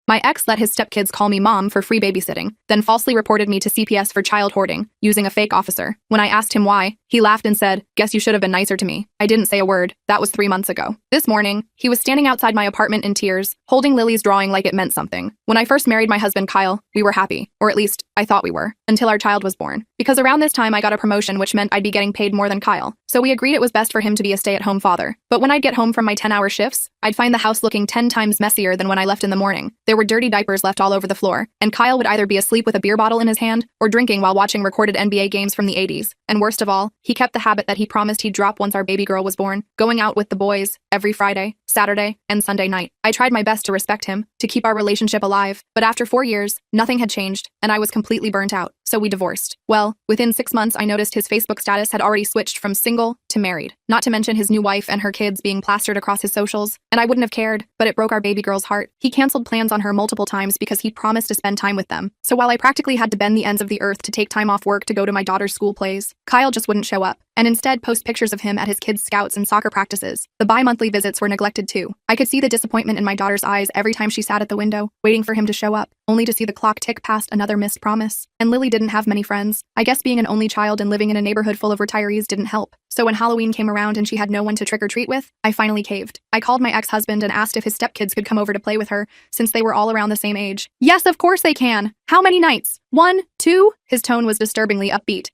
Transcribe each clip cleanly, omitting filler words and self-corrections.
My ex let his stepkids call me mom for free babysitting, then falsely reported me to CPS for child hoarding, using a fake officer. When I asked him why, he laughed and said, "Guess you should have been nicer to me." I didn't say a word. That was 3 months ago. This morning, he was standing outside my apartment in tears, holding Lily's drawing like it meant something. When I first married my husband Kyle, we were happy, or at least, I thought we were, until our child was born. Because around this time I got a promotion which meant I'd be getting paid more than Kyle, so we agreed it was best for him to be a stay-at-home father. But when I'd get home from my 10-hour shifts, I'd find the house looking 10 times messier than when I left in the morning. There were dirty diapers left all over the floor, and Kyle would either be asleep with a beer bottle in his hand or drinking while watching recorded NBA games from the 80s. And worst of all, he kept the habit that he promised he'd drop once our baby girl was born, going out with the boys every Friday, Saturday, and Sunday night. I tried my best to respect him, to keep our relationship alive, but after 4 years, nothing had changed, and I was completely burnt out, so we divorced. Well, within 6 months I noticed his Facebook status had already switched from single to married, not to mention his new wife and her kids being plastered across his socials, and I wouldn't have cared, but it broke our baby girl's heart. He canceled plans on her multiple times because he promised to spend time with them. So while I practically had to bend the ends of the earth to take time off work to go to my daughter's school plays, Kyle just wouldn't show up, and instead post pictures of him at his kids' scouts and soccer practices. The bi-monthly visits were neglected too. I could see the disappointment in my daughter's eyes every time she sat at the window, waiting for him to show up, only to see the clock tick past another missed promise. And Lily didn't have many friends. I guess being an only child and living in a neighborhood full of retirees didn't help. So when Halloween came around and she had no one to trick-or-treat with, I finally caved. I called my ex-husband and asked if his stepkids could come over to play with her, since they were all around the same age. "Yes, of course they can. How many nights? 1, 2? His tone was disturbingly upbeat.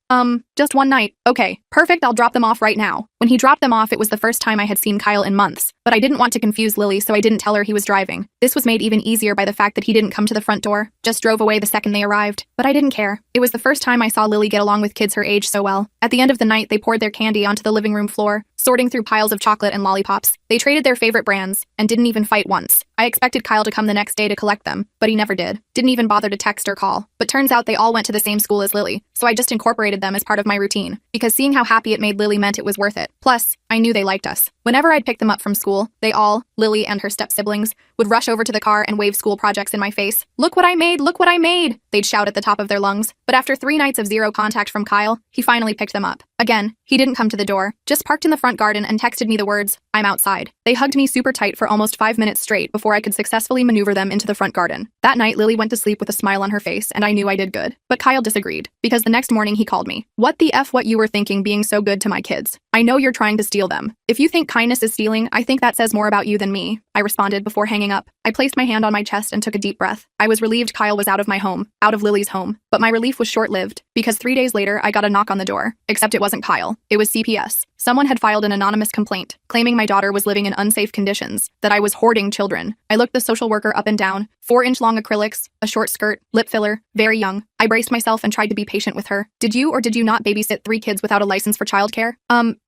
Just one night. Okay, perfect, I'll drop them off right now." When he dropped them off, it was the first time I had seen Kyle in months, but I didn't want to confuse Lily, so I didn't tell her he was driving. This was made even easier by the fact that he didn't come to the front door, just drove away the second they arrived. But I didn't care. It was the first time I saw Lily get along with kids her age so well. At the end of the night, they poured their candy onto the living room floor, sorting through piles of chocolate and lollipops. They traded their favorite brands, and didn't even fight once. I expected Kyle to come the next day to collect them, but he never did. Didn't even bother to text or call. But turns out they all went to the same school as Lily, so I just incorporated them as part of my routine, because seeing how happy it made Lily meant it was worth it. Plus, I knew they liked us. Whenever I'd pick them up from school, they all, Lily and her step-siblings, would rush over to the car and wave school projects in my face. "Look what I made! Look what I made!" They'd shout at the top of their lungs. But after 3 nights of zero contact from Kyle, he finally picked them up. Again, he didn't come to the door, just parked in the front garden and texted me the words, "I'm outside." They hugged me super tight for almost 5 minutes straight before I could successfully maneuver them into the front garden. That night, Lily went to sleep with a smile on her face, and I knew I did good. But Kyle disagreed, because the next morning he called me. "What the F what you were thinking being so good to my kids? I know you're trying to steal them. If you think kindness is stealing, I think that says more about you than me," I responded before hanging up. I placed my hand on my chest and took a deep breath. I was relieved Kyle was out of my home, out of Lily's home. But my relief was short-lived, because 3 days later I got a knock on the door. Except it wasn't Kyle. It was CPS. Someone had filed an anonymous complaint, claiming my daughter was living in unsafe conditions, that I was hoarding children. I looked the social worker up and down, 4-inch-long acrylics, a short skirt, lip filler, very young. I braced myself and tried to be patient with her. "Did you or did you not babysit 3 kids without a license for childcare?"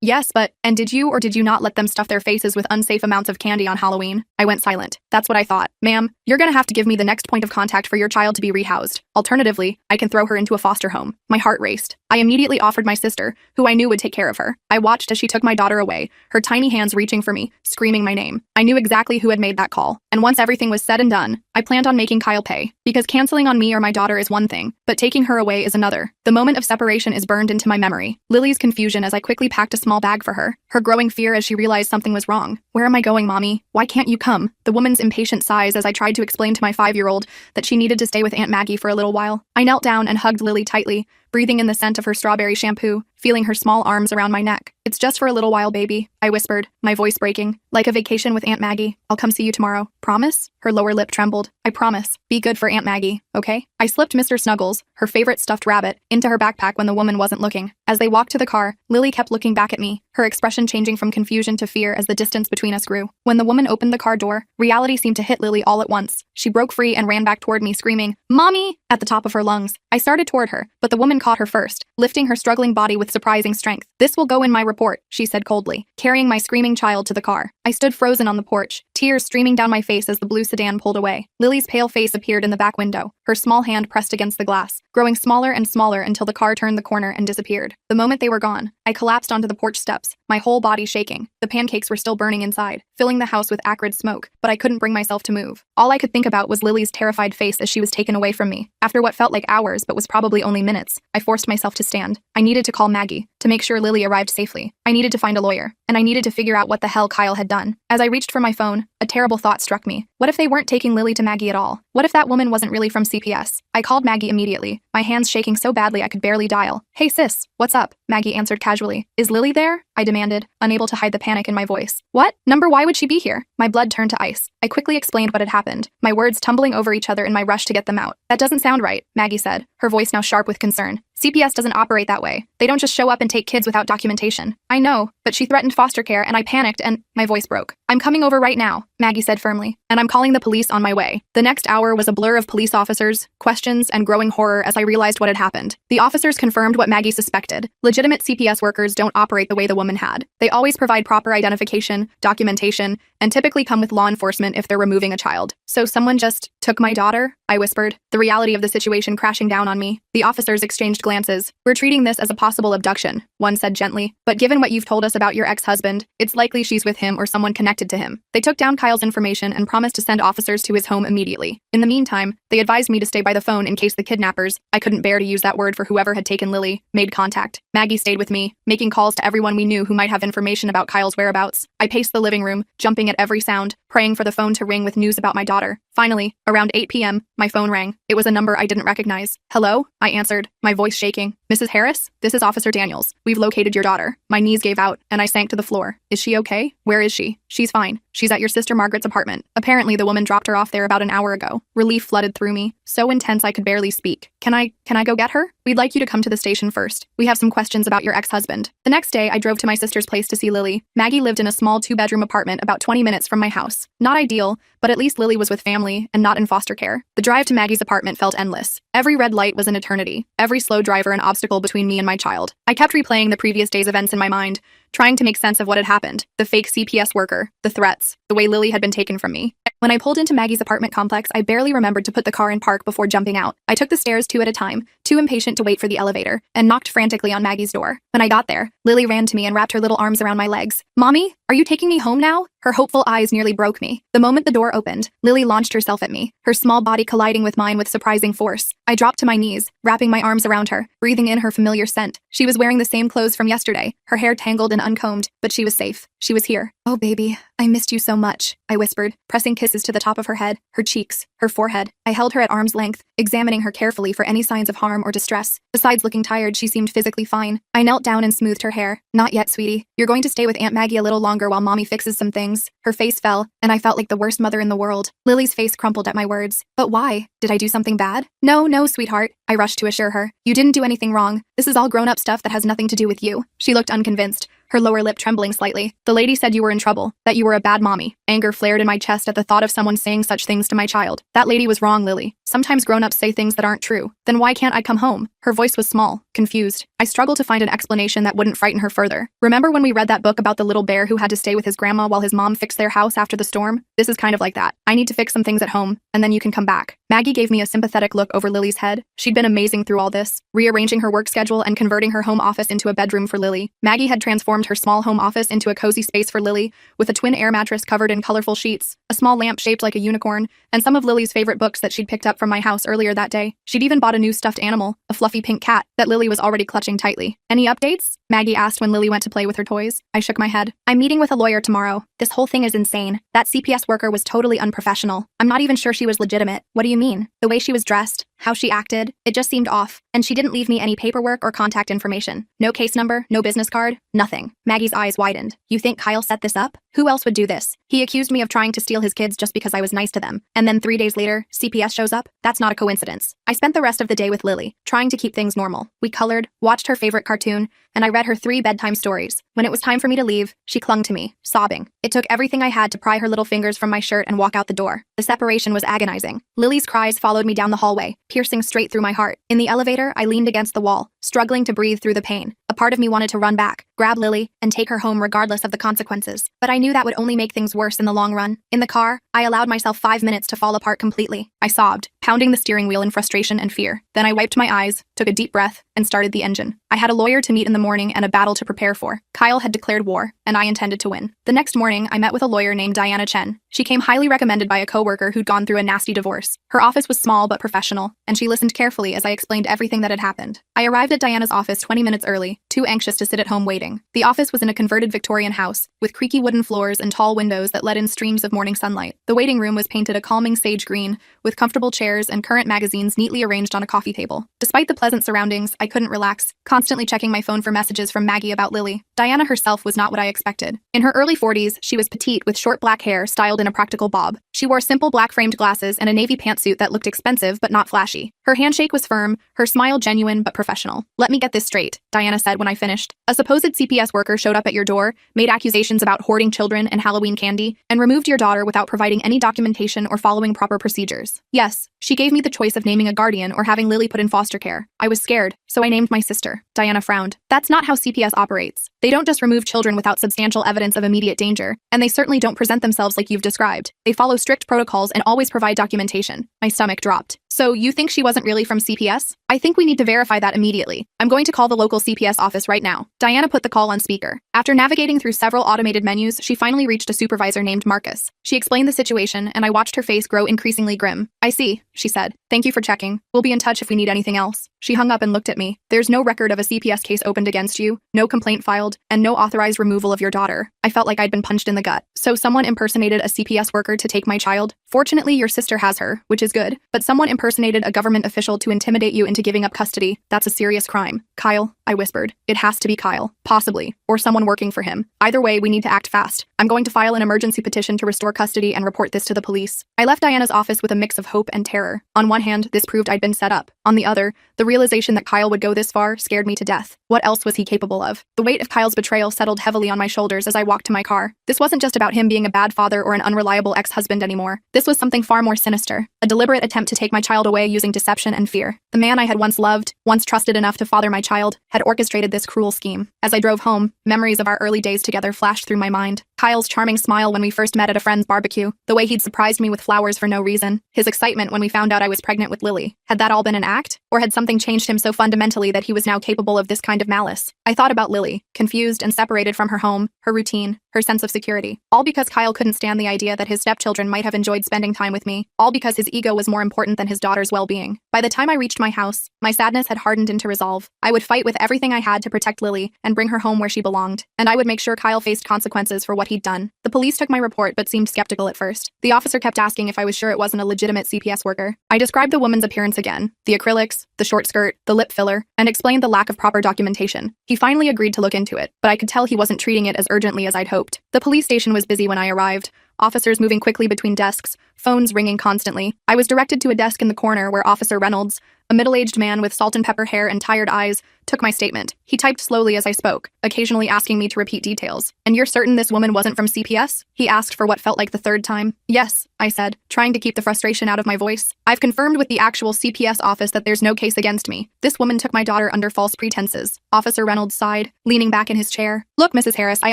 Yes, but, and did you or did you not let them stuff their faces with unsafe amounts of candy on Halloween?" I went silent. "That's what I thought. Ma'am, you're gonna have to give me the next point of contact for your child to be rehoused. Alternatively, I can throw her into a foster home." My heart raced. I immediately offered my sister, who I knew would take care of her. I watched as she took my daughter away, her tiny hands reaching for me, screaming my name. I knew exactly who had made that call. And once everything was said and done, I planned on making Kyle pay. Because canceling on me or my daughter is one thing, but taking her away is another. The moment of separation is burned into my memory. Lily's confusion as I quickly packed a small bag for her. Her growing fear as she realized something was wrong. "Where am I going, Mommy? Why can't you come?" The woman's impatient sighs as I tried to explain to my 5-year-old that she needed to stay with Aunt Maggie for a little while. I knelt down and hugged Lily tightly, breathing in the scent of her strawberry shampoo, feeling her small arms around my neck. "It's just for a little while, baby," I whispered, my voice breaking. "Like a vacation with Aunt Maggie. I'll come see you tomorrow. Promise?" Her lower lip trembled. "I promise. Be good for Aunt Maggie, okay?" I slipped Mr. Snuggles, her favorite stuffed rabbit, into her backpack when the woman wasn't looking. As they walked to the car, Lily kept looking back at me, her expression changing from confusion to fear as the distance between us grew. When the woman opened the car door, reality seemed to hit Lily all at once. She broke free and ran back toward me, screaming, "Mommy!" at the top of her lungs. I started toward her, but the woman caught her first, lifting her struggling body with surprising strength. "This will go in my report," she said coldly, carrying my screaming child to the car. I stood frozen on the porch, tears streaming down my face as the blue sedan pulled away. Lily's pale face appeared in the back window, her small hand pressed against the glass, growing smaller and smaller until the car turned the corner and disappeared. The moment they were gone, I collapsed onto the porch steps, my whole body shaking. The pancakes were still burning inside, filling the house with acrid smoke, but I couldn't bring myself to move. All I could think about was Lily's terrified face as she was taken away from me. After what felt like hours but was probably only minutes, I forced myself to stand. I needed to call Maggie, to make sure Lily arrived safely. I needed to find a lawyer, and I needed to figure out what the hell Kyle had done. As I reached for my phone, a terrible thought struck me. What if they weren't taking Lily to Maggie at all? What if that woman wasn't really from CPS? I called Maggie immediately, my hands shaking so badly I could barely dial. "Hey sis, what's up?" Maggie answered casually. "Is Lily there?" I demanded, unable to hide the panic in my voice. "What? Number, why would she be here?" My blood turned to ice. I quickly explained what had happened, my words tumbling over each other in my rush to get them out. "That doesn't sound right," Maggie said, her voice now sharp with concern. "CPS doesn't operate that way. They don't just show up and take kids without documentation." "I know, but she threatened foster care and I panicked and—" My voice broke. "I'm coming over right now," Maggie said firmly, "and I'm calling the police on my way." The next hour was a blur of police officers, questions, and growing horror as I realized what had happened. The officers confirmed what Maggie suspected. Legitimate CPS workers don't operate the way the woman had. They always provide proper identification, documentation, and typically come with law enforcement if they're removing a child. "So someone just took my daughter?" I whispered, the reality of the situation crashing down on me. The officers exchanged glances. "We're treating this as a possible abduction," one said gently, "but given what you've told us about your ex-husband, it's likely she's with him or someone connected to him." They took down Kyle's information and promised to send officers to his home immediately. In the meantime, they advised me to stay by the phone in case the kidnappers— I couldn't bear to use that word for whoever had taken Lily— made contact. Maggie stayed with me, making calls to everyone we knew who might have information about Kyle's whereabouts. I paced the living room, jumping at every sound, praying for the phone to ring with news about my daughter. Finally, around 8 p.m., my phone rang. It was a number I didn't recognize. "Hello?" I answered, my voice shaking. "Mrs. Harris? This is Officer Daniels. We've located your daughter." My knees gave out, and I sank to the floor. "Is she okay? Where is she?" "She's fine. She's at your sister Margaret's apartment. Apparently the woman dropped her off there about an hour ago." Relief flooded through me, so intense I could barely speak. Can I go get her?" "We'd like you to come to the station first. We have some questions about your ex-husband." The next day, I drove to my sister's place to see Lily. Maggie lived in a small 2-bedroom apartment about 20 minutes from my house. Not ideal, but at least Lily was with family and not in foster care. The drive to Maggie's apartment felt endless. Every red light was an eternity, every slow driver an obstacle between me and my child. I kept replaying the previous day's events in my mind, trying to make sense of what had happened. The fake CPS worker, the threats, the way Lily had been taken from me. When I pulled into Maggie's apartment complex, I barely remembered to put the car in park before jumping out. I took the stairs 2 at a time, too impatient to wait for the elevator, and knocked frantically on Maggie's door. When I got there, Lily ran to me and wrapped her little arms around my legs. "Mommy, are you taking me home now?" Her hopeful eyes nearly broke me. The moment the door opened, Lily launched herself at me, her small body colliding with mine with surprising force. I dropped to my knees, wrapping my arms around her, breathing in her familiar scent. She was wearing the same clothes from yesterday, her hair tangled and uncombed, but she was safe. She was here. "Oh, baby, I missed you so much," I whispered, pressing kisses to the top of her head, her cheeks, her forehead. I held her at arm's length, examining her carefully for any signs of harm or distress. Besides looking tired, she seemed physically fine. I knelt down and smoothed her hair. "Not yet, sweetie. You're going to stay with Aunt Maggie a little longer while Mommy fixes some things." Her face fell, and I felt like the worst mother in the world. Lily's face crumpled at my words. "But why? Did I do something bad?" "No, sweetheart," I rushed to assure her. "You didn't do anything wrong. This is all grown-up stuff that has nothing to do with you." She looked unconvinced, her lower lip trembling slightly. "The lady said you were in trouble, that you were a bad mommy." Anger flared in my chest at the thought of someone saying such things to my child. "That lady was wrong, Lily. Sometimes grown-ups say things that aren't true. Then why can't I come home?" Her voice was small, confused. I struggled to find an explanation that wouldn't frighten her further. "Remember when we read that book about the little bear who had to stay with his grandma while his mom fixed their house after the storm? This is kind of like that. I need to fix some things at home, and then you can come back." Maggie gave me a sympathetic look over Lily's head. She'd been amazing through all this, rearranging her work schedule and converting her home office into a bedroom for Lily. Maggie had transformed her small home office into a cozy space for Lily, with a twin air mattress covered in colorful sheets, a small lamp shaped like a unicorn, and some of Lily's favorite books that she'd picked up from my house earlier that day. She'd even bought a new stuffed animal, a fluffy pink cat, that Lily was already clutching tightly. "Any updates?" Maggie asked when Lily went to play with her toys. I shook my head. "I'm meeting with a lawyer tomorrow. This whole thing is insane. That CPS worker was totally unprofessional. I'm not even sure she was legitimate." "What do you mean?" "The way she was dressed, how she acted, it just seemed off. And she didn't leave me any paperwork or contact information. No case number, no business card, nothing." Maggie's eyes widened. "You think Kyle set this up? Who else would do this? He accused me of trying to steal his kids just because I was nice to them. And then 3 days later, CPS shows up? That's not a coincidence." I spent the rest of the day with Lily, trying to keep things normal. We colored, watched her favorite cartoon, and I read her 3 bedtime stories. When it was time for me to leave, she clung to me, sobbing. It took everything I had to pry her little fingers from my shirt and walk out the door. The separation was agonizing. Lily's cries followed me down the hallway, piercing straight through my heart. In the elevator, I leaned against the wall, struggling to breathe through the pain. A part of me wanted to run back, grab Lily, and take her home regardless of the consequences. But I knew that would only make things worse in the long run. In the car, I allowed myself 5 minutes to fall apart completely. I sobbed, pounding the steering wheel in frustration and fear. Then I wiped my eyes, took a deep breath, and started the engine. I had a lawyer to meet in the morning and a battle to prepare for. Kyle had declared war, and I intended to win. The next morning, I met with a lawyer named Diana Chen. She came highly recommended by a coworker who'd gone through a nasty divorce. Her office was small but professional, and she listened carefully as I explained everything that had happened. I arrived at Diana's office 20 minutes early, too anxious to sit at home waiting. The office was in a converted Victorian house, with creaky wooden floors and tall windows that let in streams of morning sunlight. The waiting room was painted a calming sage green, with comfortable chairs and current magazines neatly arranged on a coffee table. Despite the pleasant surroundings, I couldn't relax, constantly checking my phone for messages from Maggie about Lily. Diana herself was not what I expected. In her early 40s, she was petite with short black hair styled in a practical bob. She wore simple black-framed glasses and a navy pantsuit that looked expensive but not flashy. Her handshake was firm, her smile genuine but professional. "Let me get this straight," Diana said when I finished. "A supposed CPS worker showed up at your door, made accusations about hoarding children and Halloween candy, and removed your daughter without providing any documentation or following proper procedures." "Yes, she gave me the choice of naming a guardian or having Lily put in foster care. I was scared, so I named my sister." Diana frowned. "That's not how CPS operates. They don't just remove children without substantial evidence of immediate danger, and they certainly don't present themselves like you've described. They follow strict protocols and always provide documentation." My stomach dropped. "So you think she wasn't really from CPS? I think we need to verify that immediately. I'm going to call the local CPS office right now." Diana put the call on speaker. After navigating through several automated menus, she finally reached a supervisor named Marcus. She explained the situation, and I watched her face grow increasingly grim. "I see," she said. "Thank you for checking. We'll be in touch if we need anything else." She hung up and looked at me. "There's no record of a CPS case opened against you, no complaint filed, and no authorized removal of your daughter." I felt like I'd been punched in the gut. "So someone impersonated a CPS worker to take my child? Fortunately, your sister has her, which is good, but someone impersonated a government official to intimidate you into giving up custody. That's a serious crime." "Kyle," I whispered. "It has to be Kyle. Possibly. Or someone working for him. Either way, we need to act fast. I'm going to file an emergency petition to restore custody and report this to the police." I left Diana's office with a mix of hope and terror. On one hand, this proved I'd been set up. On the other, the realization that Kyle would go this far scared me to death. What else was he capable of? The weight of Kyle's betrayal settled heavily on my shoulders as I walked to my car. This wasn't just about him being a bad father or an unreliable ex-husband anymore. This was something far more sinister. A deliberate attempt to take my child away using deception and fear. The man I had once loved, once trusted enough to father my child, had orchestrated this cruel scheme. As I drove home, memories of our early days together flashed through my mind. Kyle's charming smile when we first met at a friend's barbecue, the way he'd surprised me with flowers for no reason, his excitement when we found out I was pregnant with Lily. Had that all been an act? Or had something changed him so fundamentally that he was now capable of this kind of malice? I thought about Lily, confused and separated from her home, her routine, her sense of security. All because Kyle couldn't stand the idea that his stepchildren might have enjoyed spending time with me. All because his ego was more important than his daughter's well-being. By the time I reached my house, my sadness had hardened into resolve. I would fight with everything I had to protect Lily and bring her home where she belonged. And I would make sure Kyle faced consequences for what he'd done. The police took my report but seemed skeptical at first. The officer kept asking if I was sure it wasn't a legitimate CPS worker. I described the woman's appearance again. The acrylics, the short skirt, the lip filler, and explained the lack of proper documentation. He finally agreed to look into it, but I could tell he wasn't treating it as urgently as I'd hoped. The police station was busy when I arrived. Officers moving quickly between desks, phones ringing constantly. I was directed to a desk in the corner where Officer Reynolds, a middle-aged man with salt and pepper hair and tired eyes, took my statement. He typed slowly as I spoke, occasionally asking me to repeat details. "And you're certain this woman wasn't from CPS?" he asked for what felt like the third time. "Yes," I said, trying to keep the frustration out of my voice. "I've confirmed with the actual CPS office that there's no case against me. This woman took my daughter under false pretenses." Officer Reynolds sighed, leaning back in his chair. "Look, Mrs. Harris, I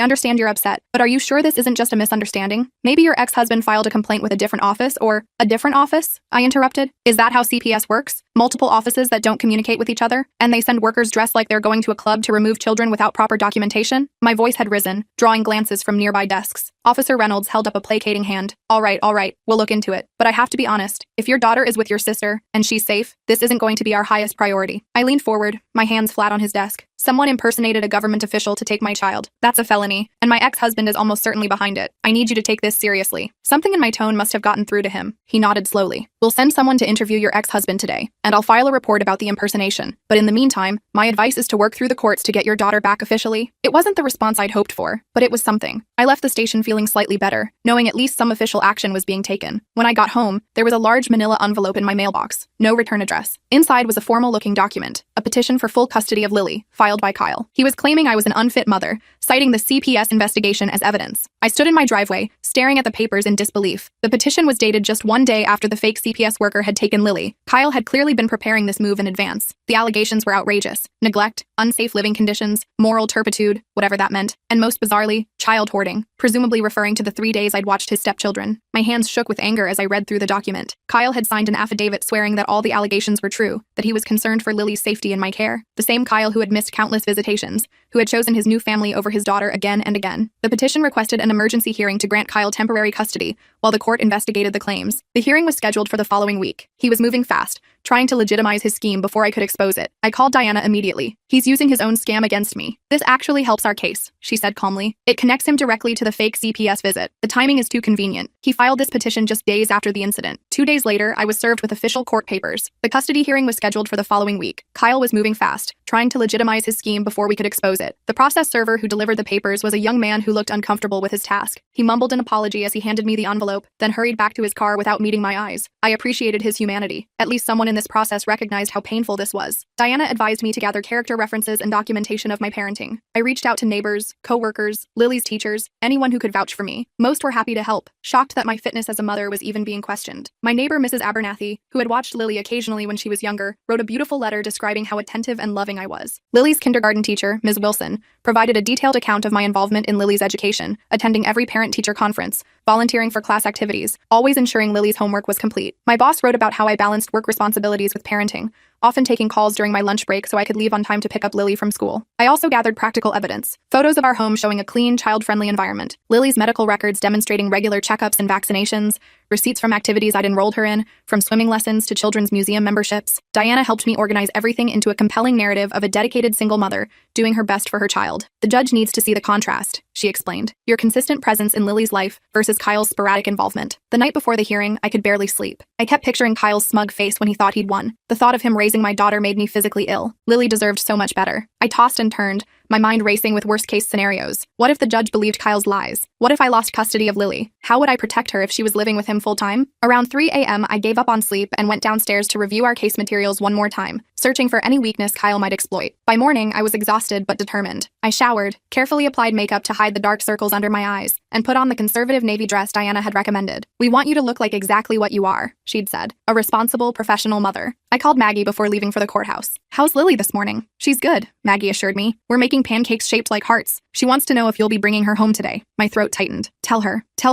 understand you're upset, but are you sure this isn't just a misunderstanding? Maybe your ex-husband filed a complaint with a different office, or a different office?" I interrupted. "Is that how CPS works? Multiple offices that don't communicate with each other? And they send workers dressed like they're going to a club to remove children without proper documentation?" My voice had risen, drawing glances from nearby desks. Officer Reynolds held up a placating hand. All right, we'll look into it. But I have to be honest. If your daughter is with your sister, and she's safe, this isn't going to be our highest priority." I leaned forward, my hands flat on his desk. "Someone impersonated a government official to take my child. That's a felony, and my ex-husband is almost certainly behind it. I need you to take this seriously." Something in my tone must have gotten through to him. He nodded slowly. "We'll send someone to interview your ex-husband today, and I'll file a report about the impersonation. But in the meantime, my advice is to work through the courts to get your daughter back officially." It wasn't the response I'd hoped for, but it was something. I left the station feeling slightly better, knowing at least some official action was being taken. When I got home, there was a large manila envelope in my mailbox. No return address. Inside was a formal-looking document, a petition for full custody of Lily, filed by Kyle. He was claiming I was an unfit mother, citing the CPS investigation as evidence. I stood in my driveway, staring at the papers in disbelief. The petition was dated just one day after the fake CPS worker had taken Lily. Kyle had clearly been preparing this move in advance. The allegations were outrageous. Neglect, unsafe living conditions, moral turpitude. whatever that meant, and most bizarrely, child hoarding, presumably referring to the 3 days I'd watched his stepchildren. My hands shook with anger as I read through the document. Kyle had signed an affidavit swearing that all the allegations were true, that he was concerned for Lily's safety and my care. The same Kyle who had missed countless visitations, who had chosen his new family over his daughter again and again. The petition requested an emergency hearing to grant Kyle temporary custody while the court investigated the claims. The hearing was scheduled for the following week. He was moving fast, trying to legitimize his scheme before I could expose it. I called Diana immediately. He's using his own scam against me. This actually helps our case, she said calmly. It connects him directly to the fake CPS visit. The timing is too convenient. He filed this petition just days after the incident. 2 days later, I was served with official court papers. The custody hearing was scheduled for the following week. Kyle was moving fast, trying to legitimize his scheme before we could expose it. The process server who delivered the papers was a young man who looked uncomfortable with his task. He mumbled an apology as he handed me the envelope, then hurried back to his car without meeting my eyes. I appreciated his humanity. At least someone in this process recognized how painful this was. Diana advised me to gather character references and documentation of my parenting. I reached out to neighbors, co-workers, Lily's teachers, anyone who could vouch for me. Most were happy to help, shocked that my fitness as a mother was even being questioned. My neighbor, Mrs. Abernathy, who had watched Lily occasionally when she was younger, wrote a beautiful letter describing how attentive and loving I was. Lily's kindergarten teacher, Ms. Wilson, provided a detailed account of my involvement in Lily's education, attending every parent-teacher conference, volunteering for class activities, always ensuring Lily's homework was complete. My boss wrote about how I balanced work responsibilities with parenting, often taking calls during my lunch break so I could leave on time to pick up Lily from school. I also gathered practical evidence, photos of our home showing a clean, child-friendly environment, Lily's medical records demonstrating regular checkups and vaccinations, receipts from activities I'd enrolled her in, from swimming lessons to children's museum memberships. Diana helped me organize everything into a compelling narrative of a dedicated single mother doing her best for her child. The judge needs to see the contrast, she explained. Your consistent presence in Lily's life versus Kyle's sporadic involvement. The night before the hearing, I could barely sleep. I kept picturing Kyle's smug face when he thought he'd won. The thought of him raising my daughter made me physically ill. Lily deserved so much better. I tossed and turned, my mind racing with worst-case scenarios. What if the judge believed Kyle's lies? What if I lost custody of Lily? How would I protect her if she was living with him full-time? Around 3 a.m., I gave up on sleep and went downstairs to review our case materials one more time, searching for any weakness Kyle might exploit. By morning, I was exhausted but determined. I showered, carefully applied makeup to hide the dark circles under my eyes, and put on the conservative navy dress Diana had recommended. "We want you to look like exactly what you are," she'd said, a responsible, professional mother. I called Maggie before leaving for the courthouse. "How's Lily this morning?" "She's good," Maggie assured me. "We're making pancakes shaped like hearts. She wants to know if you'll be bringing her home today." My throat tightened. Tell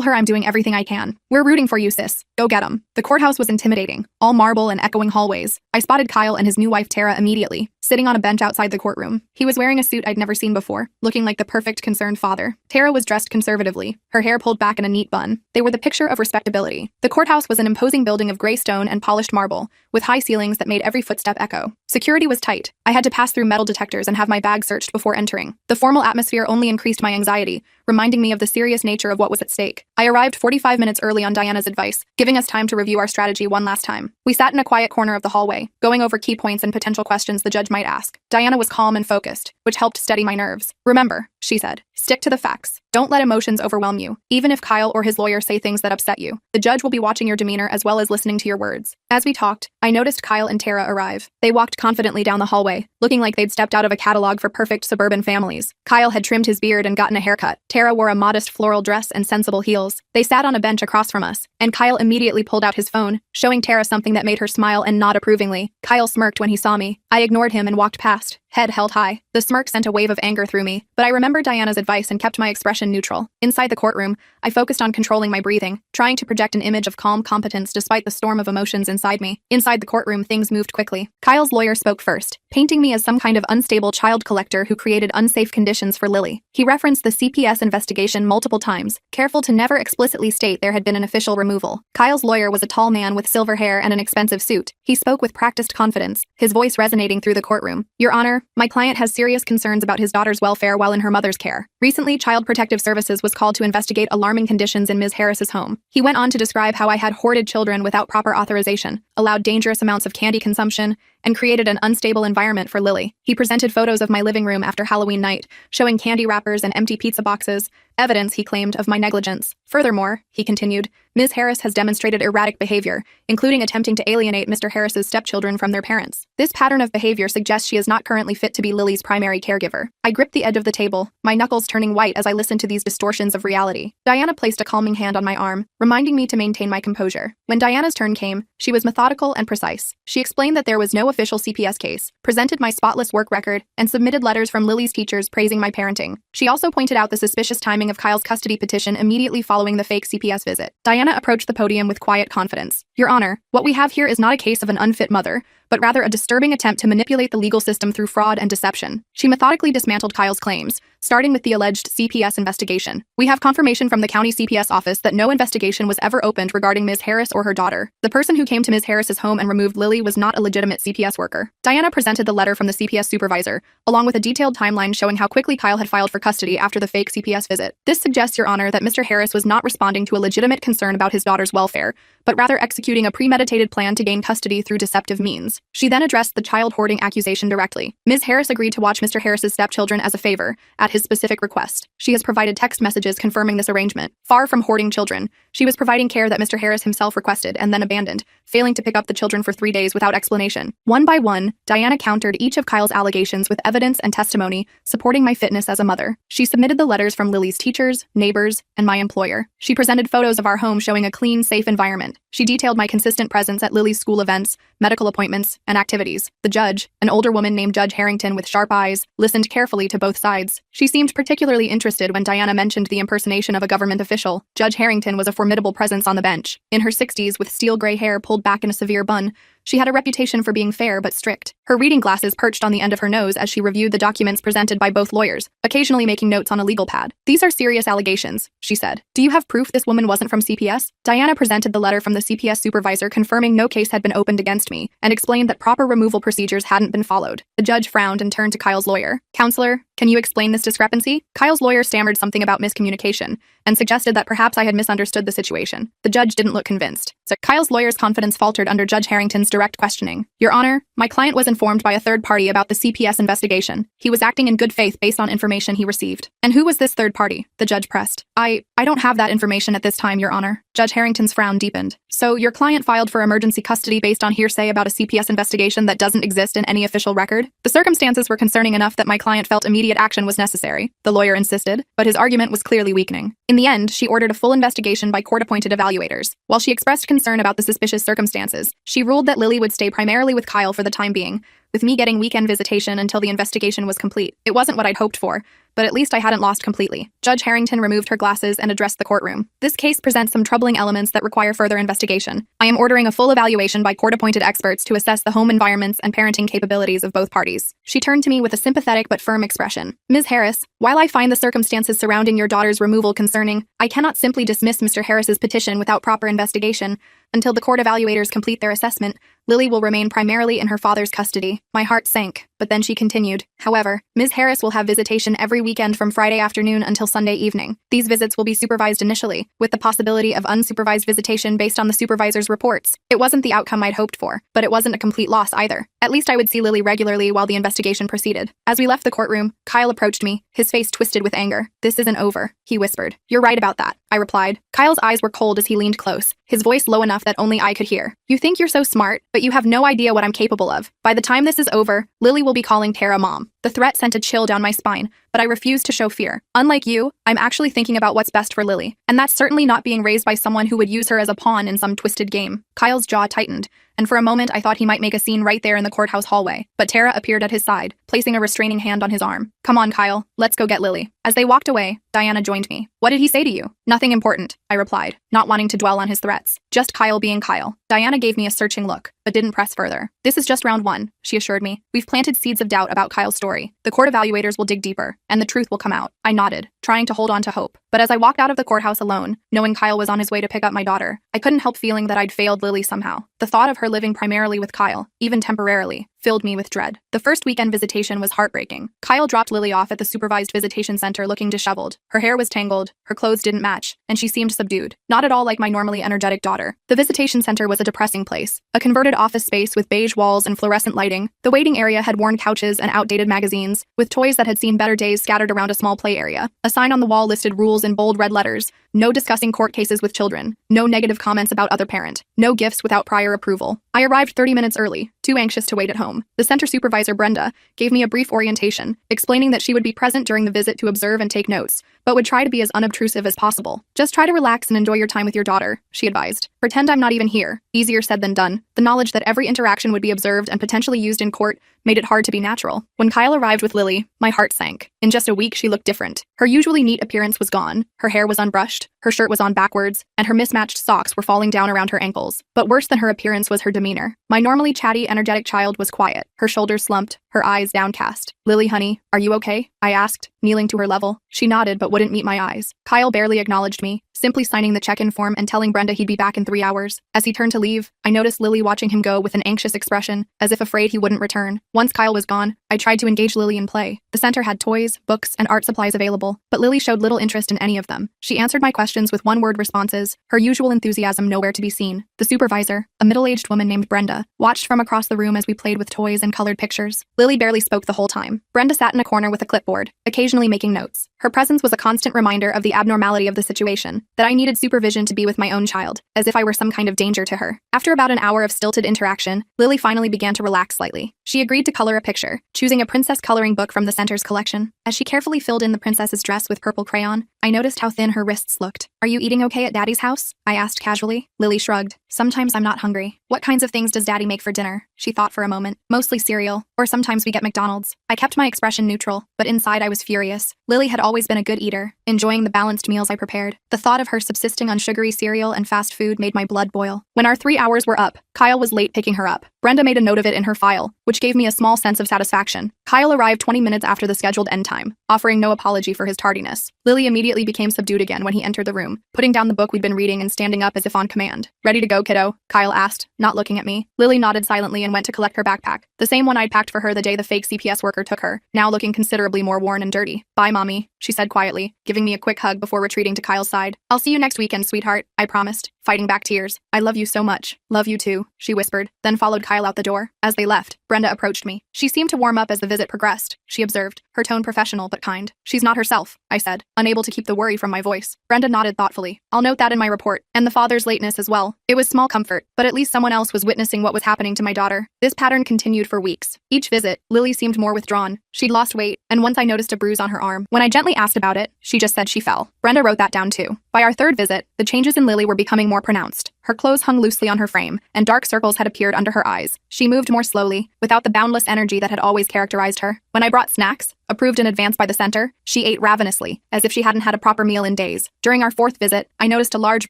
her I'm doing everything I can. We're rooting for you, sis. Go get 'em." The courthouse was intimidating, all marble and echoing hallways. I spotted Kyle and his new wife Tara immediately, sitting on a bench outside the courtroom. He was wearing a suit I'd never seen before, looking like the perfect concerned father. Tara was dressed conservatively, her hair pulled back in a neat bun. They were the picture of respectability. The courthouse was an imposing building of gray stone and polished marble, with high ceilings that made every footstep echo. Security was tight. I had to pass through metal detectors and have my bag searched before entering. The formal atmosphere only increased my anxiety, reminding me of the serious nature of what was at stake. I arrived 45 minutes early on Diana's advice, giving us time to review our strategy one last time. We sat in a quiet corner of the hallway, going over key points and potential questions the judge might ask. Diana was calm and focused, which helped steady my nerves. "Remember," she said, "stick to the facts. Don't let emotions overwhelm you, even if Kyle or his lawyer say things that upset you. The judge will be watching your demeanor as well as listening to your words." As we talked, I noticed Kyle and Tara arrive. They walked confidently down the hallway, looking like they'd stepped out of a catalog for perfect suburban families. Kyle had trimmed his beard and gotten a haircut. Tara wore a modest floral dress and sensible heels. They sat on a bench across from us, and Kyle immediately pulled out his phone, showing Tara something that made her smile and nod approvingly. Kyle smirked when he saw me. I ignored him and walked past, head held high. The smirk sent a wave of anger through me, but I remembered Diana's advice and kept my expression neutral. Inside the courtroom, I focused on controlling my breathing, trying to project an image of calm competence despite the storm of emotions inside me. Inside the courtroom, things moved quickly. Kyle's lawyer spoke first, painting me as some kind of unstable child collector who created unsafe conditions for Lily. He referenced the CPS investigation multiple times, careful to never explicitly state there had been an official removal. Kyle's lawyer was a tall man with silver hair and an expensive suit. He spoke with practiced confidence, his voice resonating through the courtroom. "Your Honor, my client has serious concerns about his daughter's welfare while in her mother's care. Recently, Child Protective Services was called to investigate alarming conditions in Ms. Harris's home." He went on to describe how I had hoarded children without proper authorization, allowed dangerous amounts of candy consumption, and created an unstable environment for Lily. He presented photos of my living room after Halloween night, showing candy wrappers and empty pizza boxes, evidence, he claimed, of my negligence. "Furthermore," he continued, "Ms. Harris has demonstrated erratic behavior, including attempting to alienate Mr. Harris's stepchildren from their parents. This pattern of behavior suggests she is not currently fit to be Lily's primary caregiver." I gripped the edge of the table, my knuckles turning white as I listened to these distortions of reality. Diana placed a calming hand on my arm, reminding me to maintain my composure. When Diana's turn came, she was methodical and precise. She explained that there was no official CPS case, presented my spotless work record, and submitted letters from Lily's teachers praising my parenting. She also pointed out the suspicious timing of Kyle's custody petition immediately following the fake CPS visit. Diana approached the podium with quiet confidence. Your Honor, what we have here is not a case of an unfit mother, but rather a disturbing attempt to manipulate the legal system through fraud and deception. She methodically dismantled Kyle's claims, starting with the alleged CPS investigation. We have confirmation from the county CPS office that no investigation was ever opened regarding Ms. Harris or her daughter. The person who came to Ms. Harris's home and removed Lily was not a legitimate CPS worker. Diana presented the letter from the CPS supervisor, along with a detailed timeline showing how quickly Kyle had filed for custody after the fake CPS visit. This suggests, Your Honor, that Mr. Harris was not responding to a legitimate concern about his daughter's welfare, but rather executing a premeditated plan to gain custody through deceptive means. She then addressed the child hoarding accusation directly. Ms. Harris agreed to watch Mr. Harris's stepchildren as a favor, at his specific request. She has provided text messages confirming this arrangement. Far from hoarding children, she was providing care that Mr. Harris himself requested and then abandoned, failing to pick up the children for 3 days without explanation. One by one, Diana countered each of Kyle's allegations with evidence and testimony supporting my fitness as a mother. She submitted the letters from Lily's teachers, neighbors, and my employer. She presented photos of our home showing a clean, safe environment. She detailed my consistent presence at Lily's school events, medical appointments, and activities. The judge, an older woman named Judge Harrington with sharp eyes, listened carefully to both sides. She seemed particularly interested when Diana mentioned the impersonation of a government official. Judge Harrington was a formidable presence on the bench. In her 60s, with steel gray hair pulled back in a severe bun, she had a reputation for being fair but strict. Her reading glasses perched on the end of her nose as she reviewed the documents presented by both lawyers, occasionally making notes on a legal pad. These are serious allegations, she said. Do you have proof this woman wasn't from CPS? Diana presented the letter from the CPS supervisor confirming no case had been opened against me, and explained that proper removal procedures hadn't been followed. The judge frowned and turned to Kyle's lawyer. Counselor, can you explain this discrepancy? Kyle's lawyer stammered something about miscommunication, and suggested that perhaps I had misunderstood the situation. The judge didn't look convinced. So Kyle's lawyer's confidence faltered under Judge Harrington's direct questioning. Your Honor, my client was informed by a third party about the CPS investigation. He was acting in good faith based on information he received. And who was this third party? The judge pressed. I don't have that information at this time, Your Honor. Judge Harrington's frown deepened. So your client filed for emergency custody based on hearsay about a CPS investigation that doesn't exist in any official record? The circumstances were concerning enough that my client felt immediate action was necessary, the lawyer insisted, but his argument was clearly weakening. In the end, she ordered a full investigation by court-appointed evaluators. While she expressed concern about the suspicious circumstances, she ruled that Lily would stay primarily with Kyle for the time being, with me getting weekend visitation until the investigation was complete. It wasn't what I'd hoped for, but at least I hadn't lost completely. Judge Harrington removed her glasses and addressed the courtroom. This case presents some troubling elements that require further investigation. I am ordering a full evaluation by court-appointed experts to assess the home environments and parenting capabilities of both parties. She turned to me with a sympathetic but firm expression. Ms. Harris, while I find the circumstances surrounding your daughter's removal concerning, I cannot simply dismiss Mr. Harris's petition without proper investigation. Until the court evaluators complete their assessment, Lily will remain primarily in her father's custody. My heart sank, but then she continued. However, Ms. Harris will have visitation every weekend from Friday afternoon until Sunday evening. These visits will be supervised initially, with the possibility of unsupervised visitation based on the supervisor's reports. It wasn't the outcome I'd hoped for, but it wasn't a complete loss either. At least I would see Lily regularly while the investigation proceeded. As we left the courtroom, Kyle approached me, his face twisted with anger. This isn't over, he whispered. You're right about that, I replied. Kyle's eyes were cold as he leaned close, his voice low enough that only I could hear. You think you're so smart, but you have no idea what I'm capable of. By the time this is over, Lily will be calling Tara mom. The threat sent a chill down my spine, but I refused to show fear. Unlike you, I'm actually thinking about what's best for Lily, and that's certainly not being raised by someone who would use her as a pawn in some twisted game. Kyle's jaw tightened, and for a moment I thought he might make a scene right there in the courthouse hallway, but Tara appeared at his side, placing a restraining hand on his arm. Come on, Kyle, let's go get Lily. As they walked away, Diana joined me. What did he say to you? Nothing important, I replied, not wanting to dwell on his threats. Just Kyle being Kyle. Diana gave me a searching look, but didn't press further. This is just round one, she assured me. We've planted seeds of doubt about Kyle's story. The court evaluators will dig deeper, and the truth will come out. I nodded, trying to hold on to hope. But as I walked out of the courthouse alone, knowing Kyle was on his way to pick up my daughter, I couldn't help feeling that I'd failed Lily somehow. The thought of her living primarily with Kyle, even temporarily, filled me with dread. The first weekend visitation was heartbreaking. Kyle dropped Lily off at the supervised visitation center looking disheveled. Her hair was tangled, her clothes didn't match, and she seemed subdued. Not at all like my normally energetic daughter. The visitation center was a depressing place. A converted office space with beige walls and fluorescent lighting. The waiting area had worn couches and outdated magazines, with toys that had seen better days scattered around a small play area. A sign on the wall listed rules in bold red letters, No discussing court cases with children. No negative comments about other parent. No gifts without prior approval. I arrived 30 minutes early, too anxious to wait at home. The center supervisor, Brenda, gave me a brief orientation, explaining that she would be present during the visit to observe and take notes, but would try to be as unobtrusive as possible. Just try to relax and enjoy your time with your daughter, she advised. Pretend I'm not even here. Easier said than done. The knowledge that every interaction would be observed and potentially used in court made it hard to be natural. When Kyle arrived with Lily, my heart sank. In just a week, she looked different. Her usually neat appearance was gone. Her hair was unbrushed, her shirt was on backwards, and her mismatched socks were falling down around her ankles. But worse than her appearance was her demeanor. My normally chatty, energetic child was quiet, her shoulders slumped, her eyes downcast. "Lily, honey, are you okay?" I asked, kneeling to her level. She nodded but wouldn't meet my eyes. Kyle barely acknowledged me, simply signing the check-in form and telling Brenda he'd be back in 3 hours. As he turned to leave, I noticed Lily watching him go with an anxious expression, as if afraid he wouldn't return. Once Kyle was gone, I tried to engage Lily in play. The center had toys, books, and art supplies available, but Lily showed little interest in any of them. She answered my questions with one-word responses, her usual enthusiasm nowhere to be seen. The supervisor, a middle-aged woman named Brenda, watched from across the room as we played with toys and colored pictures. Lily barely spoke the whole time. Brenda sat in a corner with a clipboard, occasionally making notes. Her presence was a constant reminder of the abnormality of the situation, that I needed supervision to be with my own child, as if I were some kind of danger to her. After about an hour of stilted interaction, Lily finally began to relax slightly. She agreed to color a picture, choosing a princess coloring book from the center's collection. As she carefully filled in the princess's dress with purple crayon, I noticed how thin her wrists looked. "Are you eating okay at Daddy's house?" I asked casually. Lily shrugged. "Sometimes I'm not hungry." "What kinds of things does Daddy make for dinner?" She thought for a moment. "Mostly cereal, or sometimes we get McDonald's." I kept my expression neutral, but inside I was furious. Lily had always been a good eater, enjoying the balanced meals I prepared. The thought of her subsisting on sugary cereal and fast food made my blood boil. When our 3 hours were up, Kyle was late picking her up. Brenda made a note of it in her file, which gave me a small sense of satisfaction. Kyle arrived 20 minutes after the scheduled end time, offering no apology for his tardiness. Lily immediately became subdued again when he entered the room, putting down the book we'd been reading and standing up as if on command. "Ready to go, kiddo?" Kyle asked, not looking at me. Lily nodded silently and went to collect her backpack, the same one I'd packed for her the day the fake CPS worker took her, now looking considerably more worn and dirty. "Bye, Mommy," she said quietly, giving me a quick hug before retreating to Kyle's side. "I'll see you next weekend, sweetheart," I promised, fighting back tears. "I love you so much." "Love you too," she whispered, then followed Kyle out the door. As they left, Brenda approached me. She seemed to warm up as the visit progressed, she observed, her tone professional but kind. "She's not herself," I said, unable to keep the worry from my voice. Brenda nodded thoughtfully. "I'll note that in my report, and the father's lateness as well." It was small comfort, but at least someone else was witnessing what was happening to my daughter. This pattern continued for weeks. Each visit, Lily seemed more withdrawn. She'd lost weight, and once I noticed a bruise on her arm. When I gently asked about it, she just said she fell. Brenda wrote that down too. By our third visit, the changes in Lily were becoming more pronounced. Her clothes hung loosely on her frame, and dark circles had appeared under her eyes. She moved more slowly, without the boundless energy that had always characterized her. When I brought snacks, approved in advance by the center, she ate ravenously, as if she hadn't had a proper meal in days. During our fourth visit, I noticed a large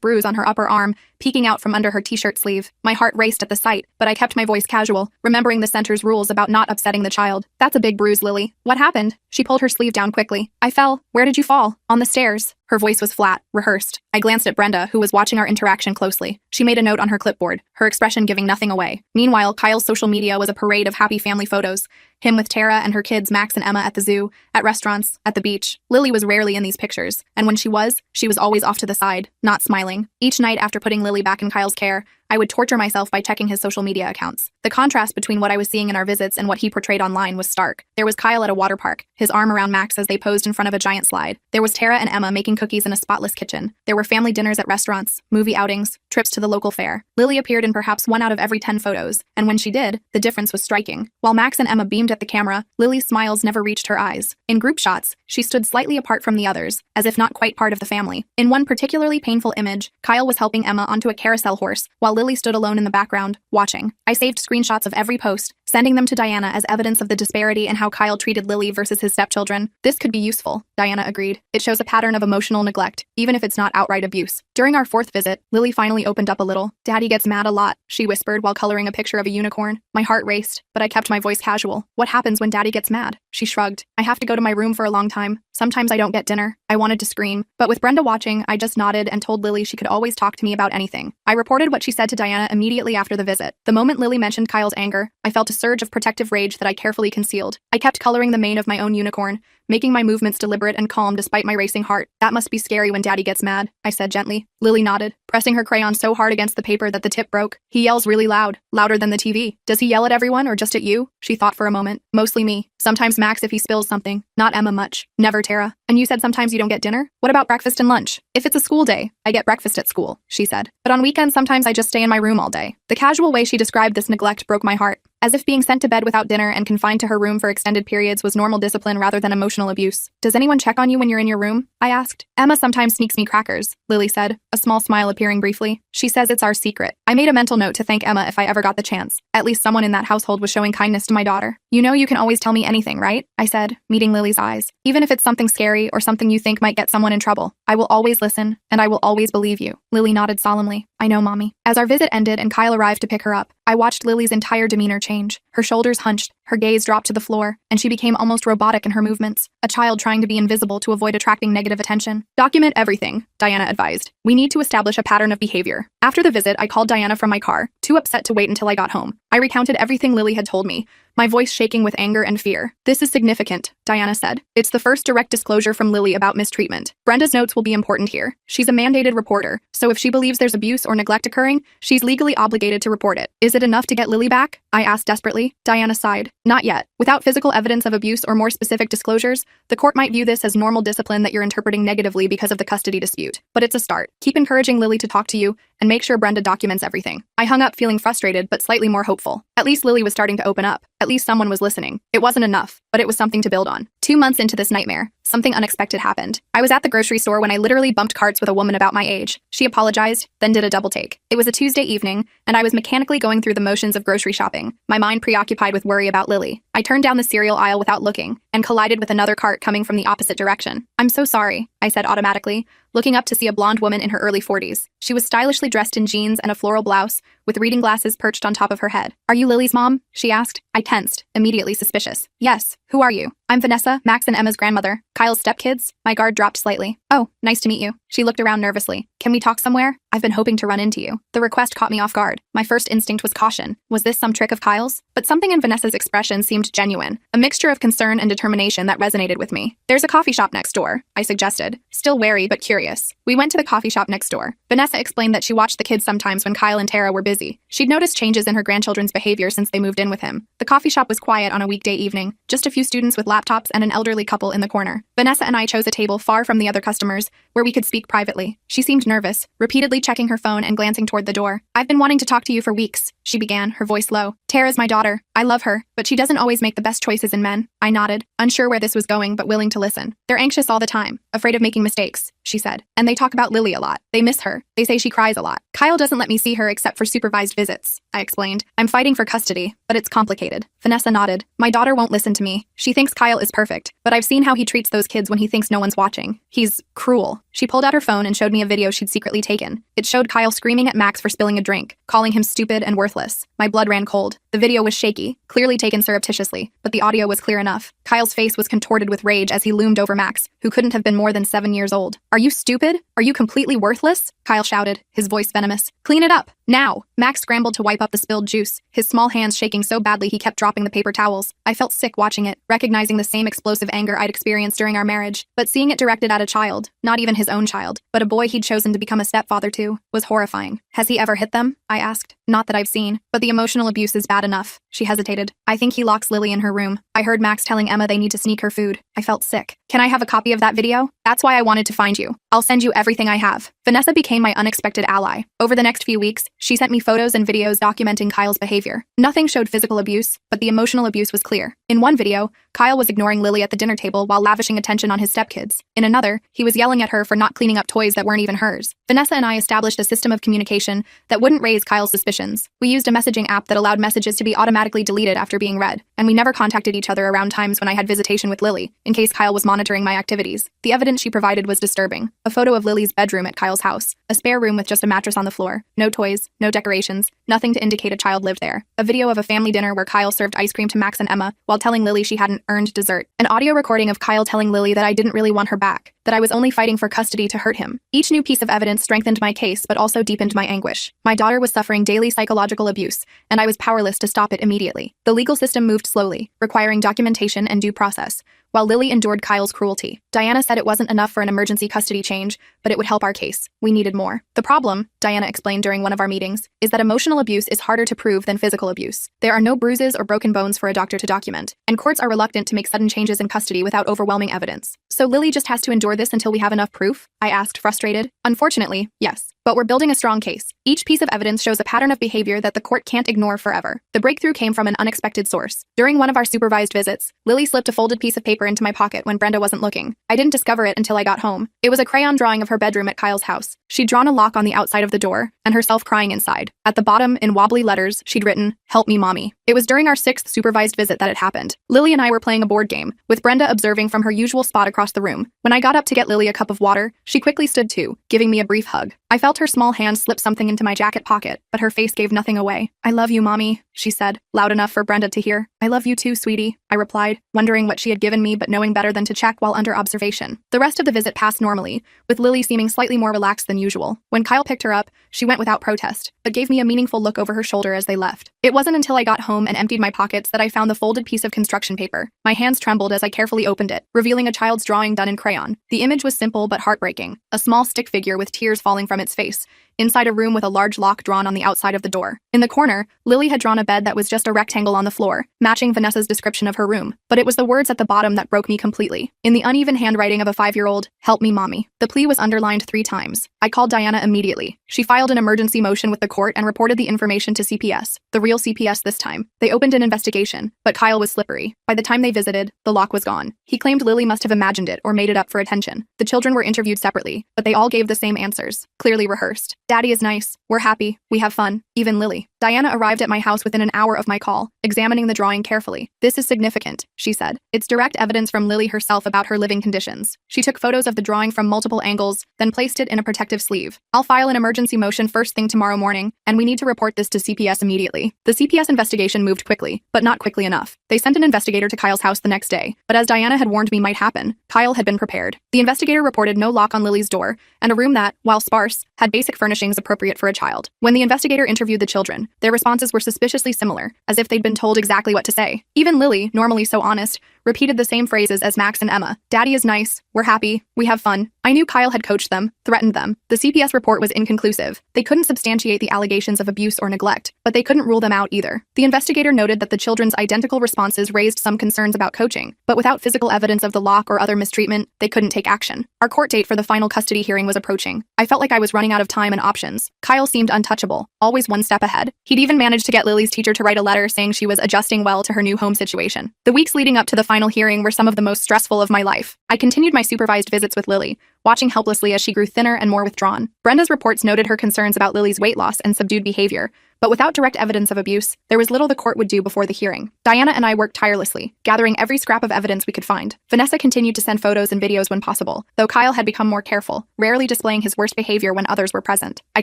bruise on her upper arm, peeking out from under her t-shirt sleeve. My heart raced at the sight, but I kept my voice casual, remembering the center's rules about not upsetting the child. "That's a big bruise, Lily. What happened?" She pulled her sleeve down quickly. "I fell." "Where did you fall?" "On the stairs." Her voice was flat, rehearsed. I glanced at Brenda, who was watching our interaction closely. She made a note on her clipboard, her expression giving nothing away. Meanwhile, Kyle's social media was a parade of happy family photos. Him with Tara and her kids Max and Emma at the zoo, at restaurants, at the beach. Lily was rarely in these pictures, and when she was always off to the side, not smiling. Each night after putting Lily back in Kyle's care, I would torture myself by checking his social media accounts. The contrast between what I was seeing in our visits and what he portrayed online was stark. There was Kyle at a water park, his arm around Max as they posed in front of a giant slide. There was Tara and Emma making cookies in a spotless kitchen. There were family dinners at restaurants, movie outings, trips to the local fair. Lily appeared in perhaps 1 out of every 10 photos, and when she did, the difference was striking. While Max and Emma beamed at the camera, Lily's smiles never reached her eyes. In group shots, she stood slightly apart from the others, as if not quite part of the family. In one particularly painful image, Kyle was helping Emma onto a carousel horse, while Lily stood alone in the background, watching. I saved screenshots of every post, sending them to Diana as evidence of the disparity in how Kyle treated Lily versus his stepchildren. "This could be useful," Diana agreed. "It shows a pattern of emotional neglect, even if it's not outright abuse." During our fourth visit, Lily finally opened up a little. "Daddy gets mad a lot," she whispered while coloring a picture of a unicorn. My heart raced, but I kept my voice casual. "What happens when Daddy gets mad?" She shrugged. "I have to go to my room for a long time. Sometimes I don't get dinner." I wanted to scream, but with Brenda watching, I just nodded and told Lily she could always talk to me about anything. I reported what she said to Diana immediately after the visit. The moment Lily mentioned Kyle's anger, I felt a surge of protective rage that I carefully concealed. I kept coloring the mane of my own unicorn, making my movements deliberate and calm despite my racing heart. That must be scary when Daddy gets mad, I said gently. Lily nodded, pressing her crayon so hard against the paper that the tip broke. He yells really loud, louder than the TV. Does he yell at everyone or just at you? She thought for a moment. Mostly me. Sometimes Max if he spills something. Not Emma much. Never Tara. And you said sometimes you don't get dinner? What about breakfast and lunch? If it's a school day, I get breakfast at school, she said. But on weekends sometimes I just stay in my room all day. The casual way she described this neglect broke my heart. As if being sent to bed without dinner and confined to her room for extended periods was normal discipline rather than emotional abuse. Does anyone check on you when you're in your room? I asked. Emma sometimes sneaks me crackers, Lily said, a small smile appearing briefly. She says it's our secret. I made a mental note to thank Emma if I ever got the chance. At least someone in that household was showing kindness to my daughter. You know you can always tell me anything, right? I said, meeting Lily's eyes. Even if it's something scary or something you think might get someone in trouble. I will always listen, and I will always believe you. Lily nodded solemnly. I know, Mommy. As our visit ended and Kyle arrived to pick her up, I watched Lily's entire demeanor change. Her shoulders hunched, her gaze dropped to the floor, and she became almost robotic in her movements, a child trying to be invisible to avoid attracting negative attention. Document everything, Diana advised. We need to establish a pattern of behavior. After the visit, I called Diana from my car, too upset to wait until I got home. I recounted everything Lily had told me, my voice shaking with anger and fear. This is significant, Diana said. It's the first direct disclosure from Lily about mistreatment. Brenda's notes will be important here. She's a mandated reporter, so if she believes there's abuse or neglect occurring, she's legally obligated to report it. Is it enough to get Lily back? I asked desperately. Diana sighed. Not yet. Without physical evidence of abuse or more specific disclosures, the court might view this as normal discipline that you're interpreting negatively because of the custody dispute. But it's a start. Keep encouraging Lily to talk to you, and make sure Brenda documents everything. I hung up feeling frustrated but slightly more hopeful. At least Lily was starting to open up. At least someone was listening. It wasn't enough, but it was something to build on. 2 months into this nightmare, something unexpected happened. I was at the grocery store when I literally bumped carts with a woman about my age. She apologized, then did a double take. It was a Tuesday evening, and I was mechanically going through the motions of grocery shopping, my mind preoccupied with worry about Lily. I turned down the cereal aisle without looking, and collided with another cart coming from the opposite direction. I'm so sorry, I said automatically, looking up to see a blonde woman in her early 40s. She was stylishly dressed in jeans and a floral blouse, with reading glasses perched on top of her head. Are you Lily's mom? She asked. I tensed, immediately suspicious. Yes. Who are you? I'm Vanessa, Max and Emma's grandmother. Kyle's stepkids? My guard dropped slightly. Oh, nice to meet you. She looked around nervously. Can we talk somewhere? I've been hoping to run into you. The request caught me off guard. My first instinct was caution. Was this some trick of Kyle's? But something in Vanessa's expression seemed genuine, a mixture of concern and determination that resonated with me. There's a coffee shop next door, I suggested, still wary but curious. We went to the coffee shop next door. Vanessa explained that she watched the kids sometimes when Kyle and Tara were busy. She'd noticed changes in her grandchildren's behavior since they moved in with him. The coffee shop was quiet on a weekday evening, just a few students with laptops and an elderly couple in the corner. Vanessa and I chose a table far from the other customers, where we could speak privately. She seemed nervous, repeatedly checking her phone and glancing toward the door. I've been wanting to talk to you for weeks, she began, her voice low. Tara's my daughter. I love her, but she doesn't always make the best choices in men. I nodded, unsure where this was going but willing to listen. They're anxious all the time, afraid of making mistakes, she said. And they talk about Lily a lot. They miss her. They say she cries a lot. Kyle doesn't let me see her except for supervised visits, I explained. I'm fighting for custody, but it's complicated. Vanessa nodded. My daughter won't listen to me. She thinks Kyle is perfect, but I've seen how he treats those kids when he thinks no one's watching. He's cruel. She pulled out her phone and showed me a video she'd secretly taken. It showed Kyle screaming at Max for spilling a drink, calling him stupid and worthless. My blood ran cold. The video was shaky, clearly taken surreptitiously, but the audio was clear enough. Kyle's face was contorted with rage as he loomed over Max, who couldn't have been more than 7 years old. Are you stupid? Are you completely worthless? Kyle shouted, his voice venomous. Clean it up, now! Max scrambled to wipe up the spilled juice, his small hands shaking so badly he kept dropping the paper towels. I felt sick watching it, recognizing the same explosive anger I'd experienced during our marriage, but seeing it directed at a child, not even his own child, but a boy he'd chosen to become a stepfather to, was horrifying. Has he ever hit them? I asked. Not that I've seen, but the emotional abuse is bad enough. She hesitated. I think he locks Lily in her room. I heard Max telling Emma they need to sneak her food. I felt sick. Can I have a copy of that video? That's why I wanted to find you. I'll send you everything I have. Vanessa became my unexpected ally. Over the next few weeks, she sent me photos and videos documenting Kyle's behavior. Nothing showed physical abuse, but the emotional abuse was clear. In one video, Kyle was ignoring Lily at the dinner table while lavishing attention on his stepkids. In another, he was yelling at her for not cleaning up toys that weren't even hers. Vanessa and I established a system of communication that wouldn't raise Kyle's suspicions. We used a messaging app that allowed messages to be automatically deleted after being read, and we never contacted each other around times when I had visitation with Lily, in case Kyle was monitoring my activities. The evidence she provided was disturbing. A photo of Lily's bedroom at Kyle's house, A spare room with just a mattress on the floor. No toys, no decorations, nothing to indicate a child lived there. A video of a family dinner where Kyle served ice cream to Max and Emma while telling Lily she hadn't earned dessert. An audio recording of Kyle telling Lily that I didn't really want her back, that I was only fighting for custody to hurt him. Each new piece of evidence strengthened my case but also deepened my anguish. My daughter was suffering daily psychological abuse, and I was powerless to stop it immediately. The legal system moved slowly, requiring documentation and due process, while Lily endured Kyle's cruelty. Diana said it wasn't enough for an emergency custody change, but it would help our case. We needed more. The problem, Diana explained during one of our meetings, is that emotional abuse is harder to prove than physical abuse. There are no bruises or broken bones for a doctor to document, and courts are reluctant to make sudden changes in custody without overwhelming evidence. So Lily just has to endure this until we have enough proof? I asked, frustrated. Unfortunately, yes. But we're building a strong case. Each piece of evidence shows a pattern of behavior that the court can't ignore forever. The breakthrough came from an unexpected source. During one of our supervised visits, Lily slipped a folded piece of paper into my pocket when Brenda wasn't looking. I didn't discover it until I got home. It was a crayon drawing of her bedroom at Kyle's house. She'd drawn a lock on the outside of the door, and herself crying inside. At the bottom, in wobbly letters, she'd written, "Help me, mommy." It was during our 6th supervised visit that it happened. Lily and I were playing a board game, with Brenda observing from her usual spot across the room. When I got up to get Lily a cup of water, she quickly stood too, giving me a brief hug. I felt her small hand slip something into my jacket pocket, but her face gave nothing away. "I love you, mommy," she said, loud enough for Brenda to hear. "I love you too, sweetie," I replied, wondering what she had given me but knowing better than to check while under observation. The rest of the visit passed normally, with Lily seeming slightly more relaxed than usual. When Kyle picked her up, she went without protest, but gave me a meaningful look over her shoulder as they left. It wasn't until I got home and emptied my pockets that I found the folded piece of construction paper. My hands trembled as I carefully opened it, revealing a child's drawing done in crayon. The image was simple but heartbreaking, a small stick figure with tears falling from its face, inside a room with a large lock drawn on the outside of the door. In the corner, Lily had drawn a bed that was just a rectangle on the floor, matching Vanessa's description of her room. But it was the words at the bottom that broke me completely. In the uneven handwriting of a 5-year-old, "Help me, mommy." The plea was underlined 3 times. I called Diana immediately. She filed an emergency motion with the court and reported the information to CPS, the real CPS this time. They opened an investigation, but Kyle was slippery. By the time they visited, the lock was gone. He claimed Lily must have imagined it or made it up for attention. The children were interviewed separately, but they all gave the same answers, clearly rehearsed. "Daddy is nice. We're happy. We have fun." Even Lily. Diana arrived at my house within an hour of my call, examining the drawing carefully. "This is significant," she said. "It's direct evidence from Lily herself about her living conditions." She took photos of the drawing from multiple angles, then placed it in a protective sleeve. "I'll file an emergency motion first thing tomorrow morning, and we need to report this to CPS immediately." The CPS investigation moved quickly, but not quickly enough. They sent an investigator to Kyle's house the next day, but as Diana had warned me might happen, Kyle had been prepared. The investigator reported no lock on Lily's door, and a room that, while sparse, had basic furnishings appropriate for a child. When the investigator interviewed the children, their responses were suspiciously similar, as if they'd been told exactly what to say. Even Lily, normally so honest, repeated the same phrases as Max and Emma. "Daddy is nice. We're happy. We have fun." I knew Kyle had coached them, threatened them. The CPS report was inconclusive. They couldn't substantiate the allegations of abuse or neglect, but they couldn't rule them out either. The investigator noted that the children's identical responses raised some concerns about coaching, but without physical evidence of the lock or other mistreatment, they couldn't take action. Our court date for the final custody hearing was approaching. I felt like I was running out of time and options. Kyle seemed untouchable, always one step ahead. He'd even managed to get Lily's teacher to write a letter saying she was adjusting well to her new home situation. The weeks leading up to the final hearing were some of the most stressful of my life. I continued my supervised visits with Lily, watching helplessly as she grew thinner and more withdrawn. Brenda's reports noted her concerns about Lily's weight loss and subdued behavior, but without direct evidence of abuse, there was little the court would do before the hearing. Diana and I worked tirelessly, gathering every scrap of evidence we could find. Vanessa continued to send photos and videos when possible, though Kyle had become more careful, rarely displaying his worst behavior when others were present. I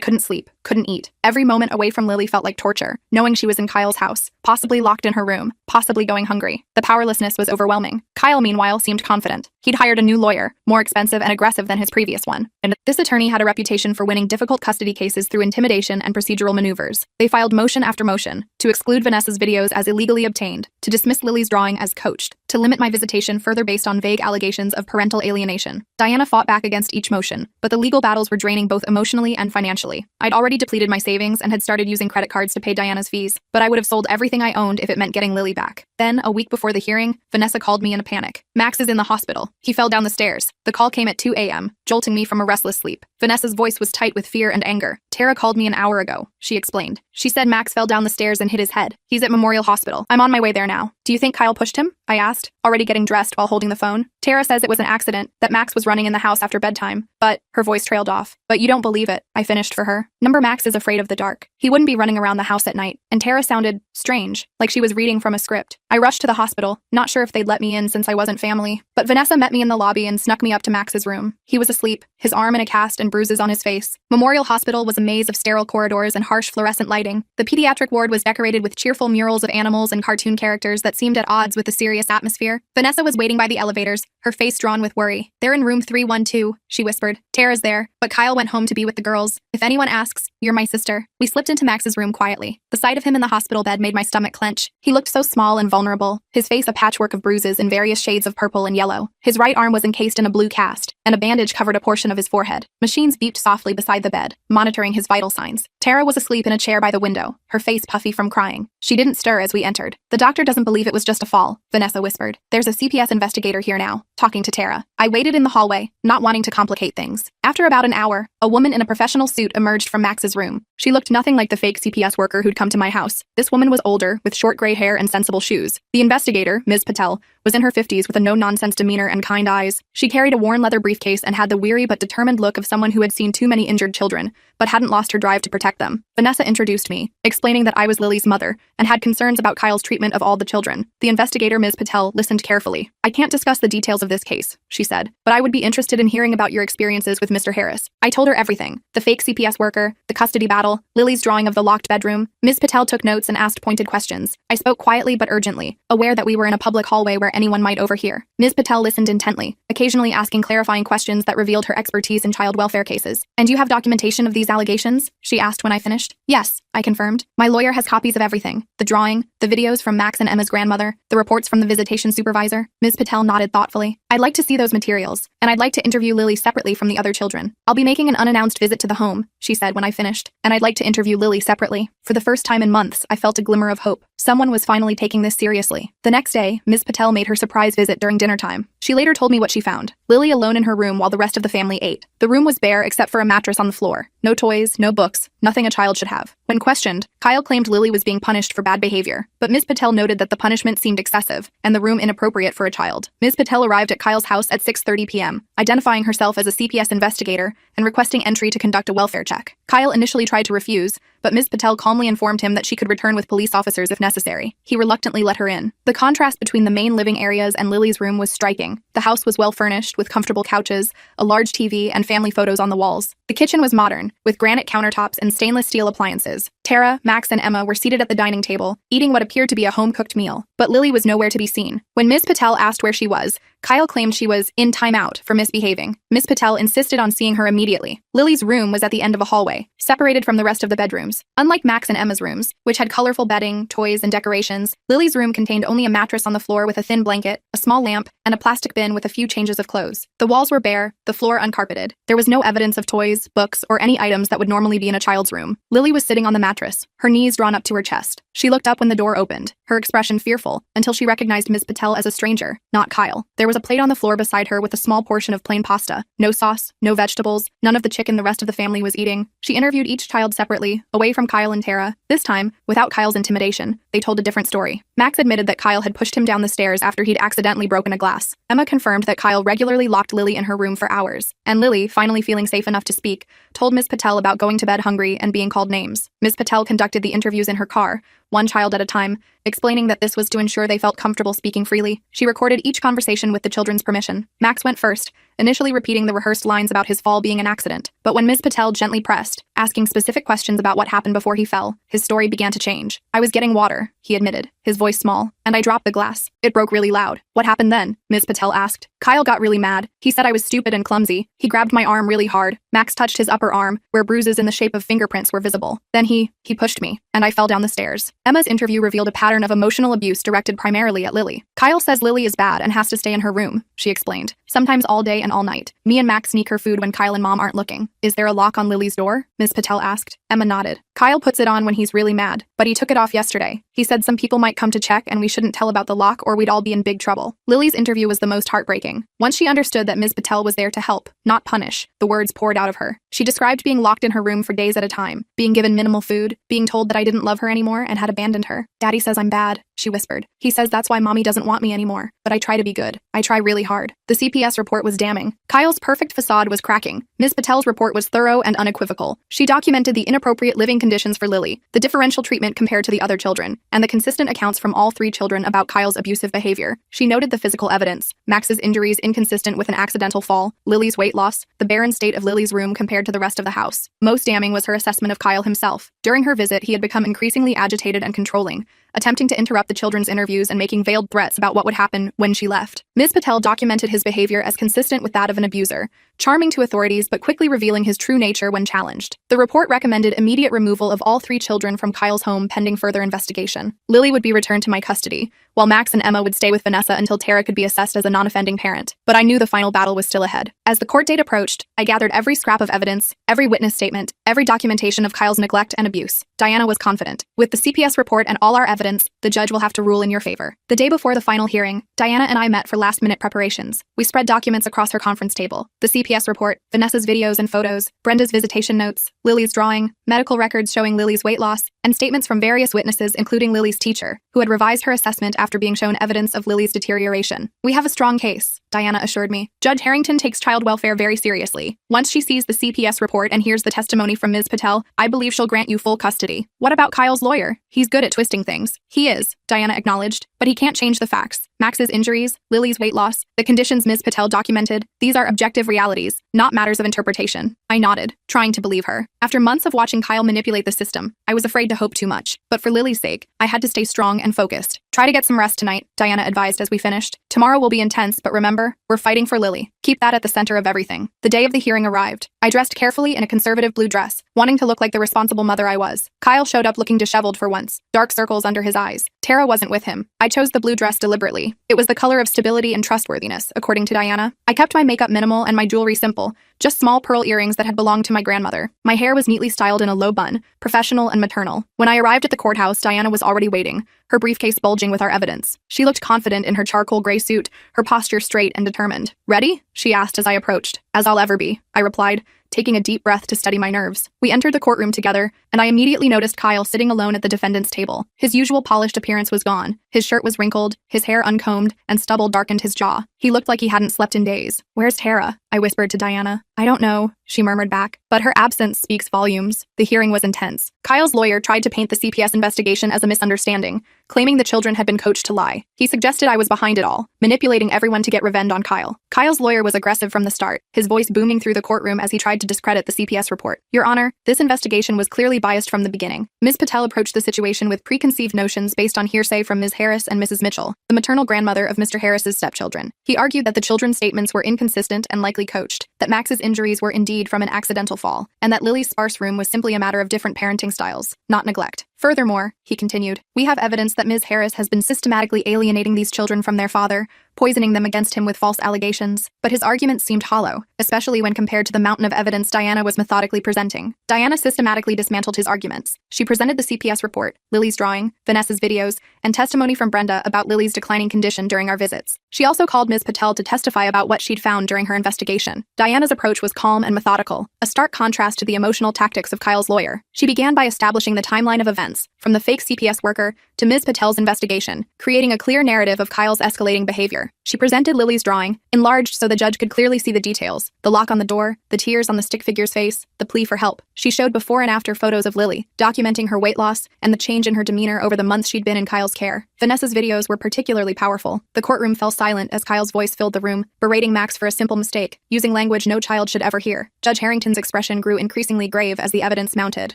couldn't sleep, couldn't eat. Every moment away from Lily felt like torture, knowing she was in Kyle's house, possibly locked in her room, possibly going hungry. The powerlessness was overwhelming. Kyle, meanwhile, seemed confident. He'd hired a new lawyer, more expensive and aggressive than his previous one, and this attorney had a reputation for winning difficult custody cases through intimidation and procedural maneuvers. They filed motion after motion to exclude Vanessa's videos as illegally obtained, to dismiss Lily's drawing as coached, to limit my visitation further based on vague allegations of parental alienation. Diana fought back against each motion, but the legal battles were draining both emotionally and financially. I'd already depleted my savings and had started using credit cards to pay Diana's fees, but I would have sold everything I owned if it meant getting Lily back. Then, a week before the hearing, Vanessa called me in a panic. "Max is in the hospital. He fell down the stairs." The call came at 2 a.m., jolting me from a restless sleep. Vanessa's voice was tight with fear and anger. "Tara called me an hour ago," she explained. "She said Max fell down the stairs and hit his head. He's at Memorial Hospital. I'm on my way there now." "Do you think Kyle pushed him?" I asked. asked, already getting dressed while holding the phone. Tara says it was an accident, that Max was running in the house after bedtime, but her voice trailed off. But you don't believe it, I finished for her. Number Max is afraid of the dark. He wouldn't be running around the house at night, and Tara sounded strange, like she was reading from a script. I rushed to the hospital, not sure if they'd let me in since I wasn't family, but Vanessa met me in the lobby and snuck me up to Max's room. He was asleep, his arm in a cast and bruises on his face. Memorial Hospital was a maze of sterile corridors and harsh fluorescent lighting. The pediatric ward was decorated with cheerful murals of animals and cartoon characters that seemed at odds with the serious atmosphere. Vanessa was waiting by the elevators, her face drawn with worry. "They're in room 312, she whispered. "Tara's there, but Kyle went home to be with the girls. If anyone asks, you're my sister." We slipped into Max's room quietly. The sight of him in the hospital bed made my stomach clench. He looked so small and vulnerable, his face a patchwork of bruises in various shades of purple and yellow. His right arm was encased in a blue cast, and a bandage covered a portion of his forehead. Machines beeped softly beside the bed, monitoring his vital signs. Tara was asleep in a chair by the window, her face puffy from crying. She didn't stir as we entered. "The doctor doesn't believe it was just a fall," Vanessa whispered. "There's a CPS investigator here now, talking to Tara." I waited in the hallway, not wanting to complicate things. After about an hour, a woman in a professional suit emerged from Max's room. She looked nothing like the fake CPS worker who'd come to my house. This woman was older, with short gray hair and sensible shoes. The investigator, Ms. Patel, was in her 50s with a no-nonsense demeanor and kind eyes. She carried a worn leather briefcase and had the weary but determined look of someone who had seen too many injured children, but hadn't lost her drive to protect them. Vanessa introduced me, explaining that I was Lily's mother, and had concerns about Kyle's treatment of all the children. The investigator, Ms. Patel, listened carefully. "I can't discuss the details of this case," she said, "but I would be interested in hearing about your experiences with Mr. Harris." I told her everything. The fake CPS worker, the custody battle, Lily's drawing of the locked bedroom. Ms. Patel took notes and asked pointed questions. I spoke quietly but urgently, aware that we were in a public hallway where anyone might overhear. Ms. Patel listened intently, occasionally asking clarifying questions that revealed her expertise in child welfare cases. "And you have documentation of these allegations?" she asked when I finished. "Yes," I confirmed. "My lawyer has copies of everything. The drawing, the videos from Max and Emma's grandmother, the reports from the visitation supervisor." Ms. Patel nodded thoughtfully. "I'd like to see those materials, and I'd like to interview Lily separately from the other children. I'll be making an unannounced visit to the home," she said when I finished, "and I'd like to interview Lily separately." For the first time in months, I felt a glimmer of hope. Someone was finally taking this seriously. The next day, Ms. Patel made her surprise visit during dinner time. She later told me what she found. Lily alone in her room while the rest of the family ate. The room was bare except for a mattress on the floor. No toys, no books, nothing a child should have. When questioned, Kyle claimed Lily was being punished for bad behavior, but Ms. Patel noted that the punishment seemed excessive and the room inappropriate for a child. Ms. Patel arrived at Kyle's house at 6:30 p.m., identifying herself as a CPS investigator and requesting entry to conduct a welfare check. Kyle initially tried to refuse, but Ms. Patel calmly informed him that she could return with police officers if necessary. He reluctantly let her in. The contrast between the main living areas and Lily's room was striking. The house was well furnished, with comfortable couches, a large TV, and family photos on the walls. The kitchen was modern, with granite countertops and stainless steel appliances. Tara, Max, and Emma were seated at the dining table, eating what appeared to be a home-cooked meal, but Lily was nowhere to be seen. When Ms. Patel asked where she was, Kyle claimed she was in timeout for misbehaving. Ms. Patel insisted on seeing her immediately. Lily's room was at the end of a hallway, separated from the rest of the bedrooms. Unlike Max and Emma's rooms, which had colorful bedding, toys, and decorations, Lily's room contained only a mattress on the floor with a thin blanket, a small lamp, and a plastic bin with a few changes of clothes. The walls were bare, the floor uncarpeted. There was no evidence of toys, books, or any items that would normally be in a child's room. Lily was sitting on the mattress, her knees drawn up to her chest. She looked up when the door opened, her expression fearful, until she recognized Ms. Patel as a stranger, not Kyle. There was a plate on the floor beside her with a small portion of plain pasta. No sauce, no vegetables, none of the chicken the rest of the family was eating. She interviewed each child separately, away from Kyle and Tara. This time, without Kyle's intimidation, they told a different story. Max admitted that Kyle had pushed him down the stairs after he'd accidentally broken a glass. Emma confirmed that Kyle regularly locked Lily in her room for hours. And Lily, finally feeling safe enough to speak, told Ms. Patel about going to bed hungry and being called names. Ms. Patel conducted the interviews in her car, one child at a time, explaining that this was to ensure they felt comfortable speaking freely. She recorded each conversation with the children's permission. Max went first, initially repeating the rehearsed lines about his fall being an accident. But when Ms. Patel gently pressed, asking specific questions about what happened before he fell, his story began to change. "I was getting water," he admitted, his voice small, "and I dropped the glass. It broke really loud." "What happened then?" Ms. Patel asked. "Kyle got really mad. He said I was stupid and clumsy. He grabbed my arm really hard." Max touched his upper arm, where bruises in the shape of fingerprints were visible. "Then he pushed me, and I fell down the stairs." Emma's interview revealed a pattern of emotional abuse directed primarily at Lily. "Kyle says Lily is bad and has to stay in her room," she explained, "sometimes all day and all night. Me and Max sneak her food when Kyle and Mom aren't looking." "Is there a lock on Lily's door?" Ms. Patel asked. Emma nodded. "Kyle puts it on when he's really mad, but he took it off yesterday. He said some people might come to check and we shouldn't tell about the lock or we'd all be in big trouble." Lily's interview was the most heartbreaking. Once she understood that Ms. Patel was there to help, not punish, the words poured out of her. She described being locked in her room for days at a time, being given minimal food, being told that I didn't love her anymore and had abandoned her. "Daddy says I'm I'm bad, she whispered. He says that's why mommy doesn't want me anymore, but I try to be good. I try really hard. The CPS report was damning. Kyle's perfect facade was cracking. Ms. Patel's report was thorough and unequivocal. She documented the inappropriate living conditions for Lily, the differential treatment compared to the other children, and the consistent accounts from all 3 children about Kyle's abusive behavior. She noted the physical evidence: Max's injuries inconsistent with an accidental fall, Lily's weight loss, the barren state of Lily's room compared to the rest of the house. Most damning was her assessment of Kyle himself. During her visit, he had become increasingly agitated and controlling, attempting to interrupt the children's interviews and making veiled threats about what would happen when she left. Ms. Patel documented his behavior as consistent with that of an abuser, charming to authorities but quickly revealing his true nature when challenged. The report recommended immediate removal of all 3 children from Kyle's home pending further investigation. Lily would be returned to my custody, while Max and Emma would stay with Vanessa until Tara could be assessed as a non-offending parent. But I knew the final battle was still ahead. As the court date approached, I gathered every scrap of evidence, every witness statement, every documentation of Kyle's neglect and abuse. Diana was confident. With the CPS report and all our evidence, the judge will have to rule in your favor. The day before the final hearing, Diana and I met for last-minute preparations. We spread documents across her conference table: the CPS report, Vanessa's videos and photos, Brenda's visitation notes, Lily's drawing, medical records showing Lily's weight loss, and statements from various witnesses including Lily's teacher, who had revised her assessment after being shown evidence of Lily's deterioration. We have a strong case, Diana assured me. Judge Harrington takes child welfare very seriously. Once she sees the CPS report and hears the testimony from Ms. Patel, I believe she'll grant you full custody. What about Kyle's lawyer? He's good at twisting things. He is, Diana acknowledged, but he can't change the facts. Max's injuries, Lily's weight loss, the conditions Ms. Patel documented, these are objective realities, not matters of interpretation. I nodded, trying to believe her. After months of watching Kyle manipulate the system, I was afraid to hope too much. But for Lily's sake, I had to stay strong and focused. Try to get some rest tonight, Diana advised as we finished. Tomorrow will be intense, but remember, we're fighting for Lily. Keep that at the center of everything. The day of the hearing arrived. I dressed carefully in a conservative blue dress, wanting to look like the responsible mother I was. Kyle showed up looking disheveled for once, dark circles under his eyes. Tara wasn't with him. I chose the blue dress deliberately. It was the color of stability and trustworthiness, according to Diana. I kept my makeup minimal and my jewelry simple, just small pearl earrings that had belonged to my grandmother. My hair was neatly styled in a low bun, professional and maternal. When I arrived at the courthouse, Diana was already waiting, her briefcase bulging with our evidence. She looked confident in her charcoal gray suit, her posture straight and determined. "Ready?" she asked as I approached. "As I'll ever be," I replied, taking a deep breath to steady my nerves. We entered the courtroom together, and I immediately noticed Kyle sitting alone at the defendant's table. His usual polished appearance was gone. His shirt was wrinkled, his hair uncombed, and stubble darkened his jaw. He looked like he hadn't slept in days. "Where's Tara?" I whispered to Diana. "I don't know," she murmured back, but her absence speaks volumes. The hearing was intense. Kyle's lawyer tried to paint the CPS investigation as a misunderstanding, claiming the children had been coached to lie. He suggested I was behind it all, manipulating everyone to get revenge on Kyle. Kyle's lawyer was aggressive from the start, his voice booming through the courtroom as he tried to discredit the CPS report. "Your Honor, this investigation was clearly biased from the beginning." Ms. Patel approached the situation with preconceived notions based on hearsay from Ms. Harris and Mrs. Mitchell, the maternal grandmother of Mr. Harris's stepchildren. He argued that the children's statements were inconsistent and likely coached, that Max's injuries were indeed from an accidental fall, and that Lily's sparse room was simply a matter of different parenting styles, not neglect. "Furthermore," he continued, "we have evidence that Ms. Harris has been systematically alienating these children from their father, poisoning them against him with false allegations." But his arguments seemed hollow, especially when compared to the mountain of evidence Diana was methodically presenting. Diana systematically dismantled his arguments. She presented the CPS report, Lily's drawing, Vanessa's videos, and testimony from Brenda about Lily's declining condition during our visits. She also called Ms. Patel to testify about what she'd found during her investigation. Diana's approach was calm and methodical, a stark contrast to the emotional tactics of Kyle's lawyer. She began by establishing the timeline of events, from the fake CPS worker to Ms. Patel's investigation, creating a clear narrative of Kyle's escalating behavior. She presented Lily's drawing, enlarged so the judge could clearly see the details: the lock on the door, the tears on the stick figure's face, the plea for help. She showed before and after photos of Lily, documenting her weight loss and the change in her demeanor over the months she'd been in Kyle's care. Vanessa's videos were particularly powerful. The courtroom fell silent as Kyle's voice filled the room, berating Max for a simple mistake, using language no child should ever hear. Judge Harrington's expression grew increasingly grave as the evidence mounted.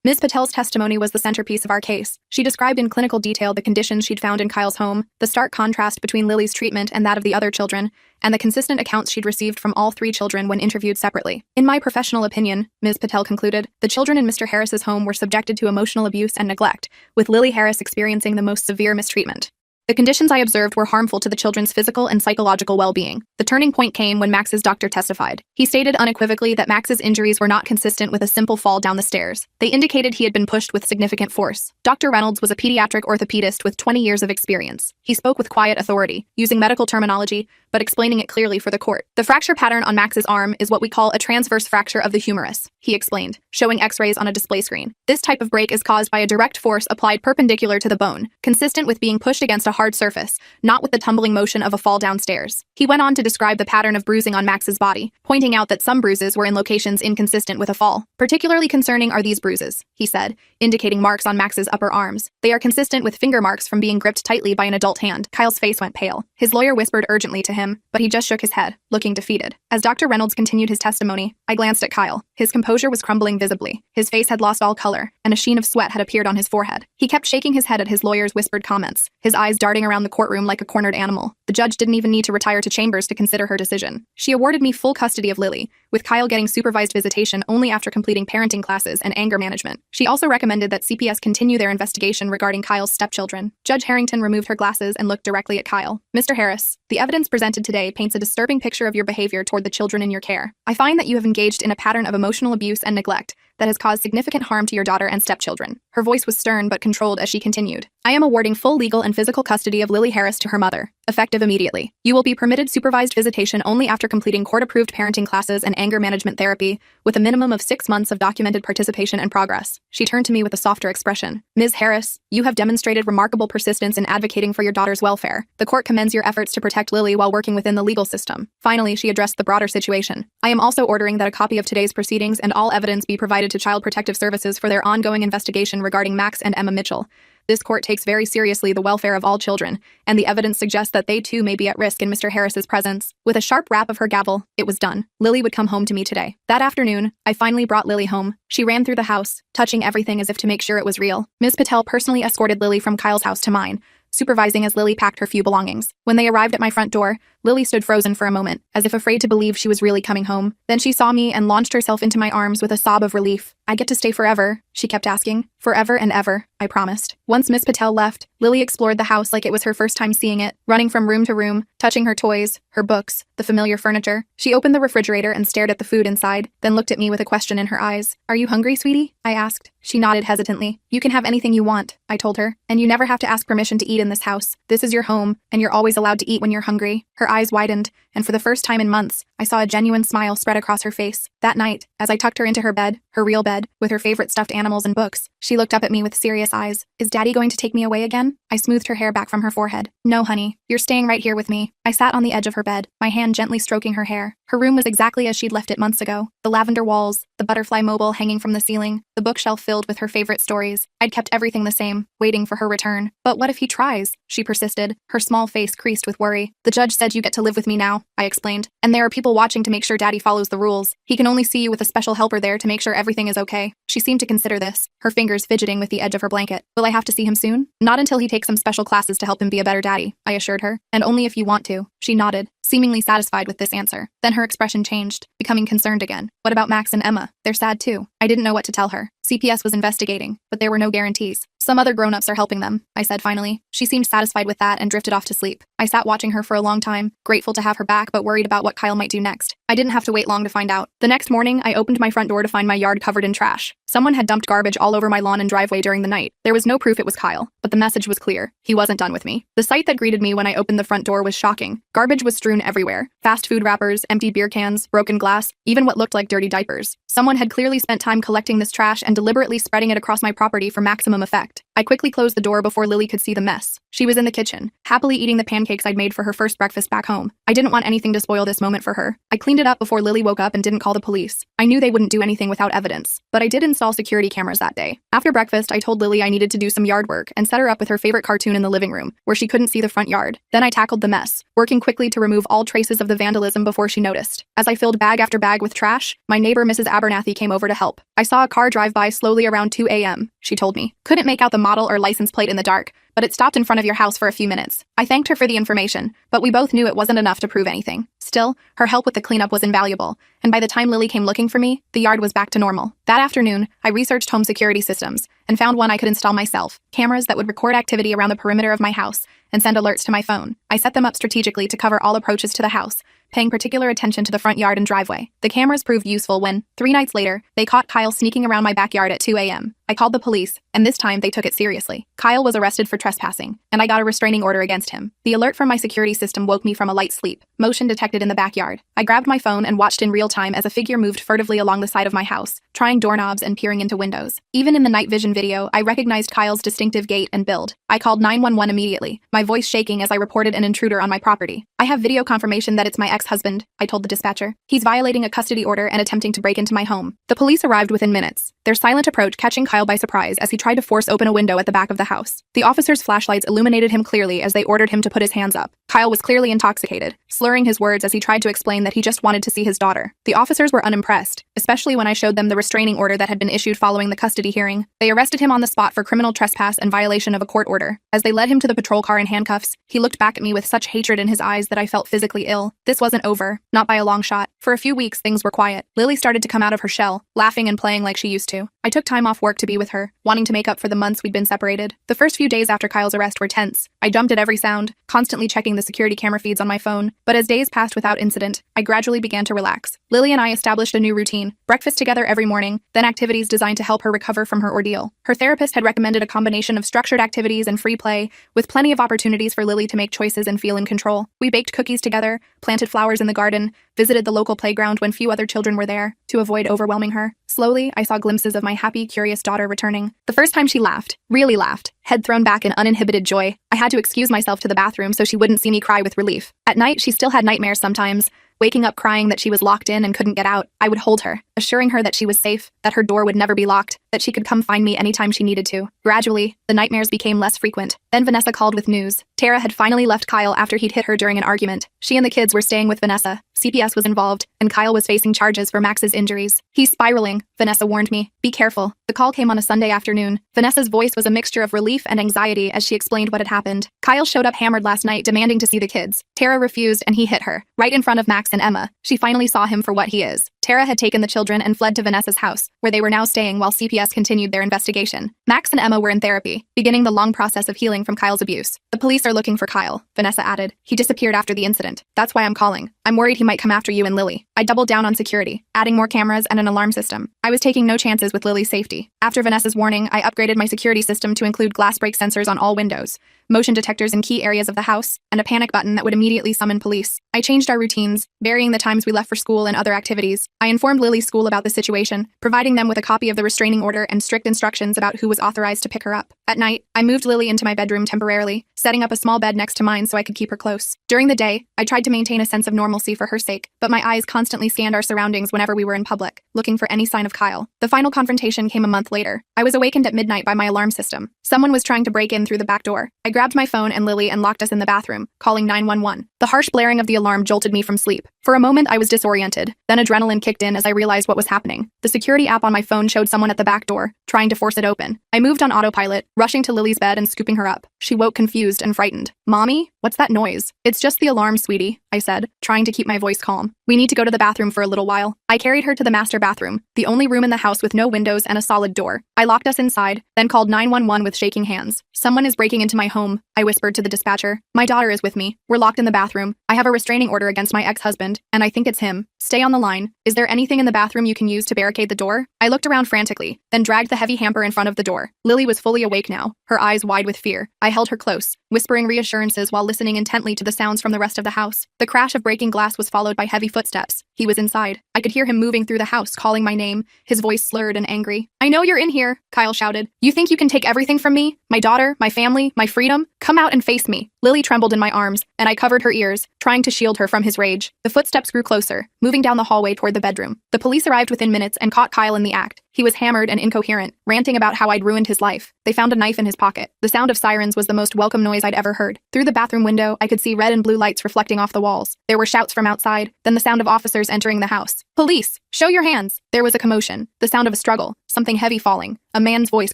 Ms. Patel's testimony was the centerpiece of our case. She described in clinical detail the conditions she'd found in Kyle's home, the stark contrast between Lily's treatment and that of the other children, and the consistent accounts she'd received from all 3 children when interviewed separately. "In my professional opinion," Ms. Patel concluded, "the children in Mr. Harris's home were subjected to emotional abuse and neglect, with Lily Harris experiencing the most severe mistreatment. The conditions I observed were harmful to the children's physical and psychological well-being." The turning point came when Max's doctor testified. He stated unequivocally that Max's injuries were not consistent with a simple fall down the stairs. They indicated he had been pushed with significant force. Dr. Reynolds was a pediatric orthopedist with 20 years of experience. He spoke with quiet authority, using medical terminology, but explaining it clearly for the court. The fracture pattern on Max's arm is what we call a transverse fracture of the humerus, he explained, showing x-rays on a display screen. This type of break is caused by a direct force applied perpendicular to the bone, consistent with being pushed against a hard surface, not with the tumbling motion of a fall downstairs. He went on to describe the pattern of bruising on Max's body, pointing out that some bruises were in locations inconsistent with a fall. Particularly concerning are these bruises, he said, indicating marks on Max's upper arms. They are consistent with finger marks from being gripped tightly by an adult hand. Kyle's face went pale. His lawyer whispered urgently to him, but he just shook his head, looking defeated. As Dr. Reynolds continued his testimony, I glanced at Kyle. His composure was crumbling visibly. His face had lost all color, and a sheen of sweat had appeared on his forehead. He kept shaking his head at his lawyer's whispered comments, his eyes darting around the courtroom like a cornered animal. The judge didn't even need to retire to chambers to consider her decision. She awarded me full custody of Lily, with Kyle getting supervised visitation only after completing parenting classes and anger management. She also recommended that CPS continue their investigation regarding Kyle's stepchildren. Judge Harrington removed her glasses and looked directly at Kyle. Mr. Harris, the evidence presented today paints a disturbing picture of your behavior toward the children in your care. I find that you have engaged in a pattern of emotional abuse and neglect that has caused significant harm to your daughter and stepchildren. Her voice was stern but controlled as she continued. I am awarding full legal and physical custody of Lily Harris to her mother, effective immediately. You will be permitted supervised visitation only after completing court-approved parenting classes and anger management therapy, with a minimum of 6 months of documented participation and progress. She turned to me with a softer expression. Ms. Harris, you have demonstrated remarkable persistence in advocating for your daughter's welfare. The court commends your efforts to protect Lily while working within the legal system. Finally, she addressed the broader situation. I am also ordering that a copy of today's proceedings and all evidence be provided to Child Protective Services for their ongoing investigation regarding Max and Emma Mitchell. This court takes very seriously the welfare of all children, and the evidence suggests that they too may be at risk in Mr. Harris's presence. With a sharp rap of her gavel, it was done. Lily would come home to me today. That afternoon, I finally brought Lily home. She ran through the house, touching everything as if to make sure it was real. Ms. Patel personally escorted Lily from Kyle's house to mine, supervising as Lily packed her few belongings. When they arrived at my front door, Lily stood frozen for a moment, as if afraid to believe she was really coming home. Then she saw me and launched herself into my arms with a sob of relief. I get to stay forever, she kept asking. Forever and ever, I promised. Once Miss Patel left, Lily explored the house like it was her first time seeing it, running from room to room, touching her toys, her books, the familiar furniture. She opened the refrigerator and stared at the food inside, then looked at me with a question in her eyes. Are you hungry, sweetie? I asked. She nodded hesitantly. You can have anything you want, I told her, and you never have to ask permission to eat in this house. This is your home, and you're always allowed to eat when you're hungry. Her eyes widened, and for the first time in months, I saw a genuine smile spread across her face. That night, as I tucked her into her bed, her real bed, with her favorite stuffed animals and books, she looked up at me with serious eyes. Is Daddy going to take me away again? I smoothed her hair back from her forehead. No, honey. You're staying right here with me. I sat on the edge of her bed, my hand gently stroking her hair. Her room was exactly as she'd left it months ago. The lavender walls, the butterfly mobile hanging from the ceiling, the bookshelf filled with her favorite stories. I'd kept everything the same, waiting for her return. But what if he tries? She persisted, her small face creased with worry. The judge said you get to live with me now, I explained. And there are people watching to make sure Daddy follows the rules. He can only see you with a special helper there to make sure everything is okay. She seemed to consider this, her fingers fidgeting with the edge of her blanket. Will I have to see him soon? Not until he takes some special classes to help him be a better daddy, I assured her. And only if you want to. She nodded, seemingly satisfied with this answer. Then her expression changed, becoming concerned again. What about Max and Emma? They're sad too. I didn't know what to tell her. CPS was investigating, but there were no guarantees. Some other grown-ups are helping them, I said finally. She seemed satisfied with that and drifted off to sleep. I sat watching her for a long time, grateful to have her back but worried about what Kyle might do next. I didn't have to wait long to find out. The next morning, I opened my front door to find my yard covered in trash. Someone had dumped garbage all over my lawn and driveway during the night. There was no proof it was Kyle, but the message was clear. He wasn't done with me. The sight that greeted me when I opened the front door was shocking. Garbage was strewn everywhere. Fast food wrappers, empty beer cans, broken glass, even what looked like dirty diapers. Someone had clearly spent time collecting this trash and deliberately spreading it across my property for maximum effect. I quickly closed the door before Lily could see the mess. She was in the kitchen, happily eating the pancakes I'd made for her first breakfast back home. I didn't want anything to spoil this moment for her. I cleaned it up before Lily woke up and didn't call the police. I knew they wouldn't do anything without evidence, but I did install security cameras that day. After breakfast, I told Lily I needed to do some yard work and set her up with her favorite cartoon in the living room, where she couldn't see the front yard. Then I tackled the mess, working quickly to remove all traces of the vandalism before she noticed. As I filled bag after bag with trash, my neighbor Mrs. Abernathy came over to help. I saw a car drive by slowly around 2 a.m., she told me. Couldn't make out the model or license plate in the dark, but it stopped in front of your house for a few minutes. I thanked her for the information, but we both knew it wasn't enough to prove anything. Still, her help with the cleanup was invaluable, and by the time Lily came looking for me, the yard was back to normal. That afternoon, I researched home security systems and found one I could install myself, cameras that would record activity around the perimeter of my house and send alerts to my phone. I set them up strategically to cover all approaches to the house, paying particular attention to the front yard and driveway. The cameras proved useful when, 3 nights later, they caught Kyle sneaking around my backyard at 2 a.m. I called the police, and this time they took it seriously. Kyle was arrested for trespassing, and I got a restraining order against him. The alert from my security system woke me from a light sleep. Motion detected in the backyard. I grabbed my phone and watched in real time as a figure moved furtively along the side of my house, trying doorknobs and peering into windows. Even in the night vision video, I recognized Kyle's distinctive gait and build. I called 911 immediately, my voice shaking as I reported an intruder on my property. I have video confirmation that it's my ex-husband, I told the dispatcher. He's violating a custody order and attempting to break into my home. The police arrived within minutes, their silent approach catching Kyle by surprise as he tried to force open a window at the back of the house. The officers' flashlights illuminated him clearly as they ordered him to put his hands up. Kyle was clearly intoxicated, slurring his words as he tried to explain that he just wanted to see his daughter. The officers were unimpressed, especially when I showed them the restraining order that had been issued following the custody hearing. They arrested him on the spot for criminal trespass and violation of a court order. As they led him to the patrol car in handcuffs, he looked back at me with such hatred in his eyes that I felt physically ill. This wasn't over, not by a long shot. For a few weeks, things were quiet. Lily started to come out of her shell, laughing and playing like she used to. I took time off work to be with her, wanting to make up for the months we'd been separated. The first few days after Kyle's arrest were tense. I jumped at every sound, constantly checking the security camera feeds on my phone, but as days passed without incident, I gradually began to relax. Lily and I established a new routine, breakfast together every morning, then activities designed to help her recover from her ordeal. Her therapist had recommended a combination of structured activities and free play, with plenty of opportunities for Lily to make choices and feel in control. We baked cookies together, planted flowers in the garden, visited the local playground when few other children were there, to avoid overwhelming her. Slowly, I saw glimpses of my happy, curious daughter returning. The first time she laughed, really laughed, head thrown back in uninhibited joy. I had to excuse myself to the bathroom so she wouldn't see me cry with relief. At night, she still had nightmares sometimes, waking up crying that she was locked in and couldn't get out. I would hold her, assuring her that she was safe, that her door would never be locked, that she could come find me anytime she needed to. Gradually, the nightmares became less frequent. Then Vanessa called with news. Tara had finally left Kyle after he'd hit her during an argument. She and the kids were staying with Vanessa. CPS was involved, and Kyle was facing charges for Max's injuries. He's spiraling, Vanessa warned me. Be careful. The call came on a Sunday afternoon. Vanessa's voice was a mixture of relief and anxiety as she explained what had happened. Kyle showed up hammered last night demanding to see the kids. Tara refused and he hit her, right in front of Max and Emma. She finally saw him for what he is. Tara had taken the children and fled to Vanessa's house, where they were now staying while CPS continued their investigation. Max and Emma were in therapy, beginning the long process of healing from Kyle's abuse. The police are looking for Kyle, Vanessa added. He disappeared after the incident. That's why I'm calling. I'm worried he might come after you and Lily. I doubled down on security, adding more cameras and an alarm system. I was taking no chances with Lily's safety. After Vanessa's warning, I upgraded my security system to include glass break sensors on all windows, motion detectors in key areas of the house, and a panic button that would immediately summon police. I changed our routines, varying the times we left for school and other activities. I informed Lily's school about the situation, providing them with a copy of the restraining order and strict instructions about who was authorized to pick her up. At night, I moved Lily into my bedroom temporarily, setting up a small bed next to mine so I could keep her close. During the day, I tried to maintain a sense of normalcy for her sake, but my eyes constantly scanned our surroundings whenever we were in public, looking for any sign of Kyle. The final confrontation came a month later. I was awakened at midnight by my alarm system. Someone was trying to break in through the back door. I grabbed my phone and Lily and locked us in the bathroom, calling 911. The harsh blaring of the alarm jolted me from sleep. For a moment, I was disoriented. Then adrenaline kicked in as I realized what was happening. The security app on my phone showed someone at the back door, trying to force it open. I moved on autopilot, rushing to Lily's bed and scooping her up. She woke confused and frightened. Mommy? What's that noise? It's just the alarm, sweetie, I said, trying to keep my voice calm. We need to go to the bathroom for a little while. I carried her to the master bathroom, the only room in the house with no windows and a solid door. I locked us inside, then called 911 with shaking hands. Someone is breaking into my home, I whispered to the dispatcher. My daughter is with me. We're locked in the bathroom. I have a restraining order against my ex-husband, and I think it's him. Stay on the line. Is there anything in the bathroom you can use to barricade the door? I looked around frantically, then dragged the heavy hamper in front of the door. Lily was fully awake now, her eyes wide with fear. I held her close, whispering reassurances while listening intently to the sounds from the rest of the house. The crash of breaking glass was followed by heavy footsteps. He was inside. I could hear him moving through the house, calling my name, his voice slurred and angry. I know you're in here, Kyle shouted. You think you can take everything from me? My daughter, my family, my freedom? Come out and face me. Lily trembled in my arms, and I covered her ears, trying to shield her from his rage. The footsteps grew closer, moving down the hallway toward the bedroom. The police arrived within minutes and caught Kyle in the act. He was hammered and incoherent, ranting about how I'd ruined his life. They found a knife in his pocket. The sound of sirens was the most welcome noise I'd ever heard. Through the bathroom window, I could see red and blue lights reflecting off the walls. There were shouts from outside, then the sound of officers entering the house. Police! Show your hands! There was a commotion, the sound of a struggle, something heavy falling, a man's voice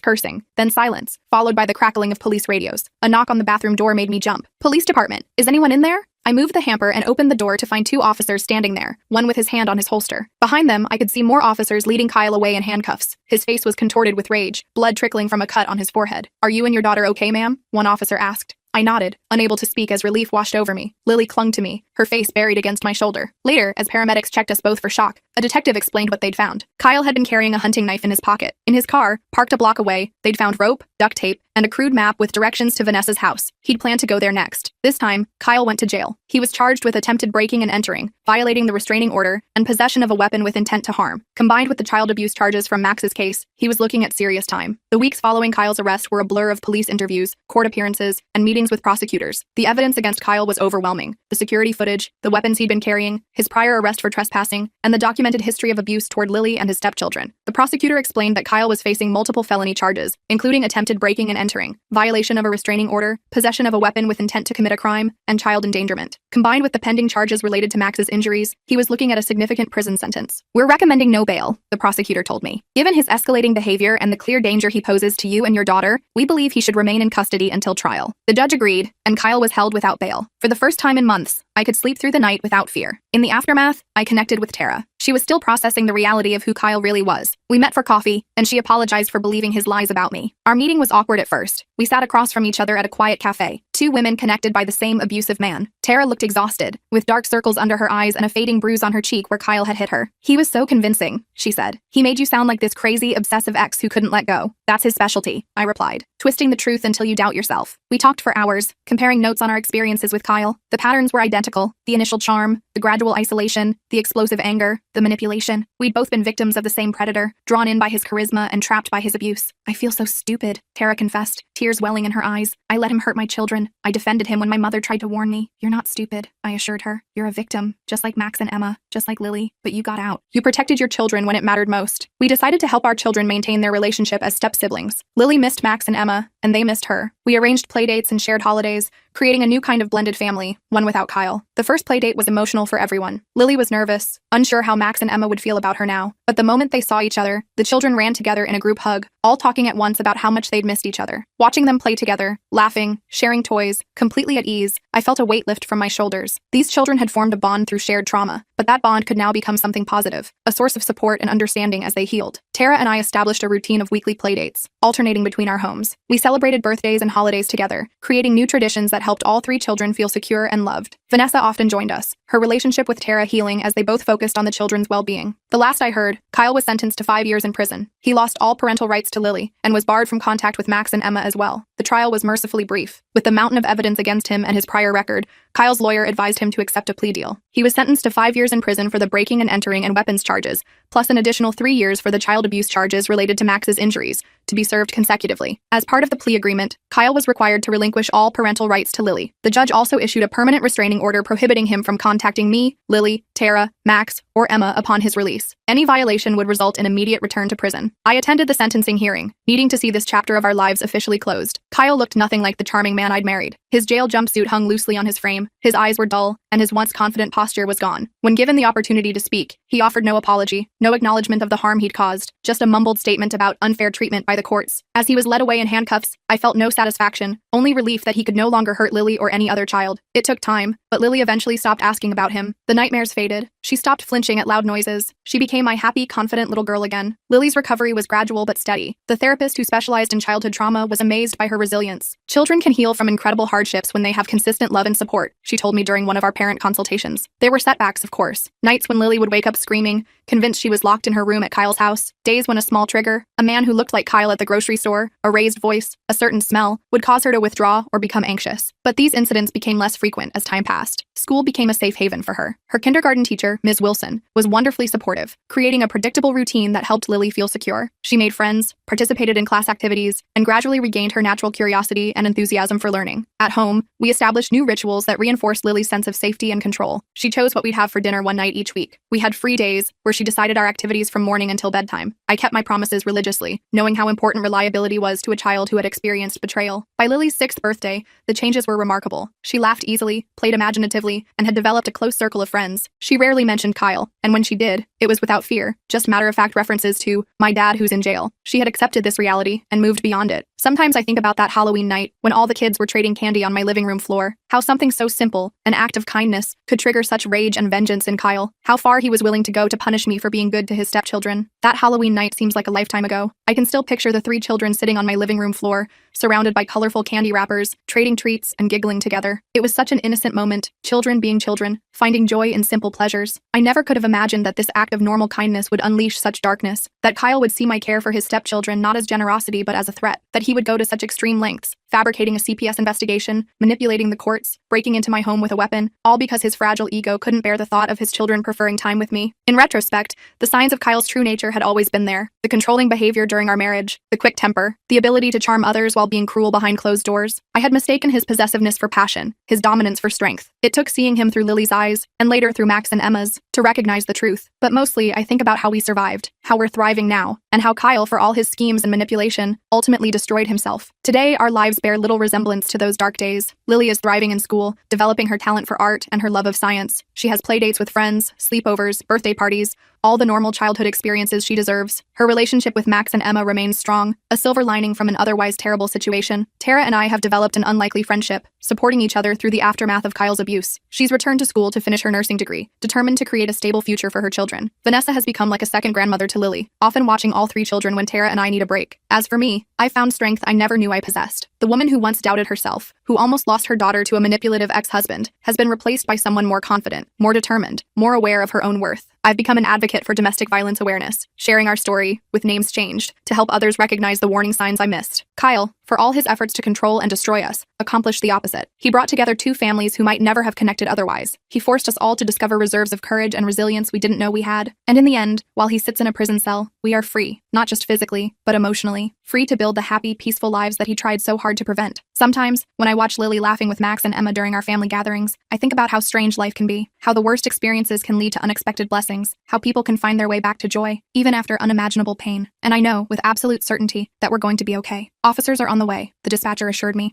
cursing, then silence, followed by the crackling of police radios. A knock on the bathroom door made me jump. Police department. Is anyone in there? I moved the hamper and opened the door to find two officers standing there, one with his hand on his holster. Behind them, I could see more officers leading Kyle away in handcuffs. His face was contorted with rage, blood trickling from a cut on his forehead. Are you and your daughter okay, ma'am? One officer asked. I nodded, unable to speak as relief washed over me. Lily clung to me, her face buried against my shoulder. Later, as paramedics checked us both for shock, a detective explained what they'd found. Kyle had been carrying a hunting knife in his pocket. In his car, parked a block away, they'd found rope, duct tape, and a crude map with directions to Vanessa's house. He'd planned to go there next. This time, Kyle went to jail. He was charged with attempted breaking and entering, violating the restraining order, and possession of a weapon with intent to harm. Combined with the child abuse charges from Max's case, he was looking at serious time. The weeks following Kyle's arrest were a blur of police interviews, court appearances, and meetings with prosecutors. The evidence against Kyle was overwhelming. The security footage, the weapons he'd been carrying, his prior arrest for trespassing, and the documented history of abuse toward Lily and his stepchildren. The prosecutor explained that Kyle was facing multiple felony charges, including attempted breaking and entering, violation of a restraining order, possession of a weapon with intent to commit a crime, and child endangerment. Combined with the pending charges related to Max's injuries, he was looking at a significant prison sentence. We're recommending no bail, the prosecutor told me. Given his escalating behavior and the clear danger he poses to you and your daughter, we believe he should remain in custody until trial. The judge agreed, and Kyle was held without bail. For the first time in months, I could sleep through the night without fear. In the aftermath, I connected with Tara. She was still processing the reality of who Kyle really was. We met for coffee, and she apologized for believing his lies about me. Our meeting was awkward at first. We sat across from each other at a quiet cafe, two women connected by the same abusive man. Tara looked exhausted, with dark circles under her eyes and a fading bruise on her cheek where Kyle had hit her. He was so convincing, she said. He made you sound like this crazy, obsessive ex who couldn't let go. That's his specialty, I replied, twisting the truth until you doubt yourself. We talked for hours, comparing notes on our experiences with Kyle. The patterns were identical: the initial charm, the gradual isolation, the explosive anger, the manipulation. We'd both been victims of the same predator, drawn in by his charisma and trapped by his abuse. I feel so stupid, Tara confessed, tears welling in her eyes. I let him hurt my children. I defended him when my mother tried to warn me. You're not stupid, I assured her. You're a victim, just like Max and Emma, just like Lily, but you got out. You protected your children when it mattered most. We decided to help our children maintain their relationship as step-siblings. Lily missed Max and Emma, and they missed her. We arranged playdates and shared holidays, creating a new kind of blended family, one without Kyle. The first playdate was emotional for everyone. Lily was nervous, unsure how Max and Emma would feel about her now. But the moment they saw each other, the children ran together in a group hug, all talking at once about how much they'd missed each other. Watching them play together, laughing, sharing toys, completely at ease, I felt a weight lift from my shoulders. These children had formed a bond through shared trauma, but that bond could now become something positive, a source of support and understanding as they healed. Tara and I established a routine of weekly playdates, alternating between our homes. We celebrated birthdays and holidays together, creating new traditions that helped all three children feel secure and loved. Vanessa often joined us, her relationship with Tara healing as they both focused on the children's well-being. The last I heard, Kyle was sentenced to 5 years in prison. He lost all parental rights to Lily, and was barred from contact with Max and Emma as well. The trial was mercifully brief. With the mountain of evidence against him and his prior record, Kyle's lawyer advised him to accept a plea deal. He was sentenced to 5 years in prison for the breaking and entering and weapons charges, plus an additional 3 years for the child abuse charges related to Max's injuries, to be served consecutively. As part of the plea agreement, Kyle was required to relinquish all parental rights to Lily. The judge also issued a permanent restraining order prohibiting him from contacting me, Lily, Tara, Max, or Emma upon his release. Any violation would result in immediate return to prison. I attended the sentencing hearing, needing to see this chapter of our lives officially closed. Kyle looked nothing like the charming man I'd married. His jail jumpsuit hung loosely on his frame, his eyes were dull, and his once confident posture was gone. When given the opportunity to speak, he offered no apology, no acknowledgement of the harm he'd caused, just a mumbled statement about unfair treatment by the courts. As he was led away in handcuffs, I felt no satisfaction, only relief that he could no longer hurt Lily or any other child. It took time, but Lily eventually stopped asking about him. The nightmares faded. She stopped flinching at loud noises. She became my happy, confident little girl again. Lily's recovery was gradual but steady. The therapist who specialized in childhood trauma was amazed by her resilience. Children can heal from incredible hardships when they have consistent love and support, she told me during one of our parent consultations. There were setbacks, of course. Nights when Lily would wake up screaming, convinced she was locked in her room at Kyle's house. Days when a small trigger, a man who looked like Kyle at the grocery store, a raised voice, a certain smell, would cause her to withdraw or become anxious. But these incidents became less frequent as time passed. School became a safe haven for her. Her kindergarten teacher, Ms. Wilson, was wonderfully supportive, creating a predictable routine that helped Lily feel secure. She made friends, participated in class activities, and gradually regained her natural curiosity and enthusiasm for learning. At home, we established new rituals that reinforced Lily's sense of safety and control. She chose what we'd have for dinner one night each week. We had free days, where she decided our activities from morning until bedtime. I kept my promises religiously, knowing how important reliability was to a child who had experienced betrayal. By Lily's 6th birthday, the changes were remarkable. She laughed easily, played imaginatively, and had developed a close circle of friends. She rarely mentioned Kyle, and when she did, it was without fear, just matter-of-fact references to my dad who's in jail. She had accepted this reality and moved beyond it. Sometimes I think about that Halloween night when all the kids were trading candy on my living room floor. How something so simple, an act of kindness, could trigger such rage and vengeance in Kyle. How far he was willing to go to punish me for being good to his stepchildren. That Halloween night seems like a lifetime ago. I can still picture the 3 children sitting on my living room floor, surrounded by colorful candy wrappers, trading treats, and giggling together. It was such an innocent moment, children being children, finding joy in simple pleasures. I never could have imagined that this act of normal kindness would unleash such darkness, that Kyle would see my care for his stepchildren not as generosity but as a threat, that he would go to such extreme lengths, fabricating a CPS investigation, manipulating the courts, breaking into my home with a weapon, all because his fragile ego couldn't bear the thought of his children preferring time with me. In retrospect, the signs of Kyle's true nature had always been there: the controlling behavior during our marriage, the quick temper, the ability to charm others while being cruel behind closed doors. I had mistaken his possessiveness for passion, his dominance for strength. It took seeing him through Lily's eyes, and later through Max and Emma's, to recognize the truth. But mostly, I think about how we survived, how we're thriving now, and how Kyle, for all his schemes and manipulation, ultimately destroyed himself. Today, our lives bear little resemblance to those dark days. Lily is thriving in school, developing her talent for art and her love of science. She has playdates with friends, sleepovers, birthday parties, all the normal childhood experiences she deserves. Her relationship with Max and Emma remains strong, a silver lining from an otherwise terrible situation. Tara and I have developed an unlikely friendship, supporting each other through the aftermath of Kyle's abuse. She's returned to school to finish her nursing degree, determined to create a stable future for her children. Vanessa has become like a second grandmother to Lily, often watching all 3 children when Tara and I need a break. As for me, I found strength I never knew I possessed. The woman who once doubted herself, who almost lost her daughter to a manipulative ex-husband, has been replaced by someone more confident, more determined, more aware of her own worth. I've become an advocate for domestic violence awareness, sharing our story, with names changed, to help others recognize the warning signs I missed. Kyle, for all his efforts to control and destroy us, accomplished the opposite. He brought together 2 families who might never have connected otherwise. He forced us all to discover reserves of courage and resilience we didn't know we had. And in the end, while he sits in a prison cell, we are free, not just physically, but emotionally, free to build the happy, peaceful lives that he tried so hard to prevent. Sometimes, when I watch Lily laughing with Max and Emma during our family gatherings, I think about how strange life can be, how the worst experiences can lead to unexpected blessings, how people can find their way back to joy, even after unimaginable pain. And I know, with absolute certainty, that we're going to be okay. Officers are on the way, the dispatcher assured me.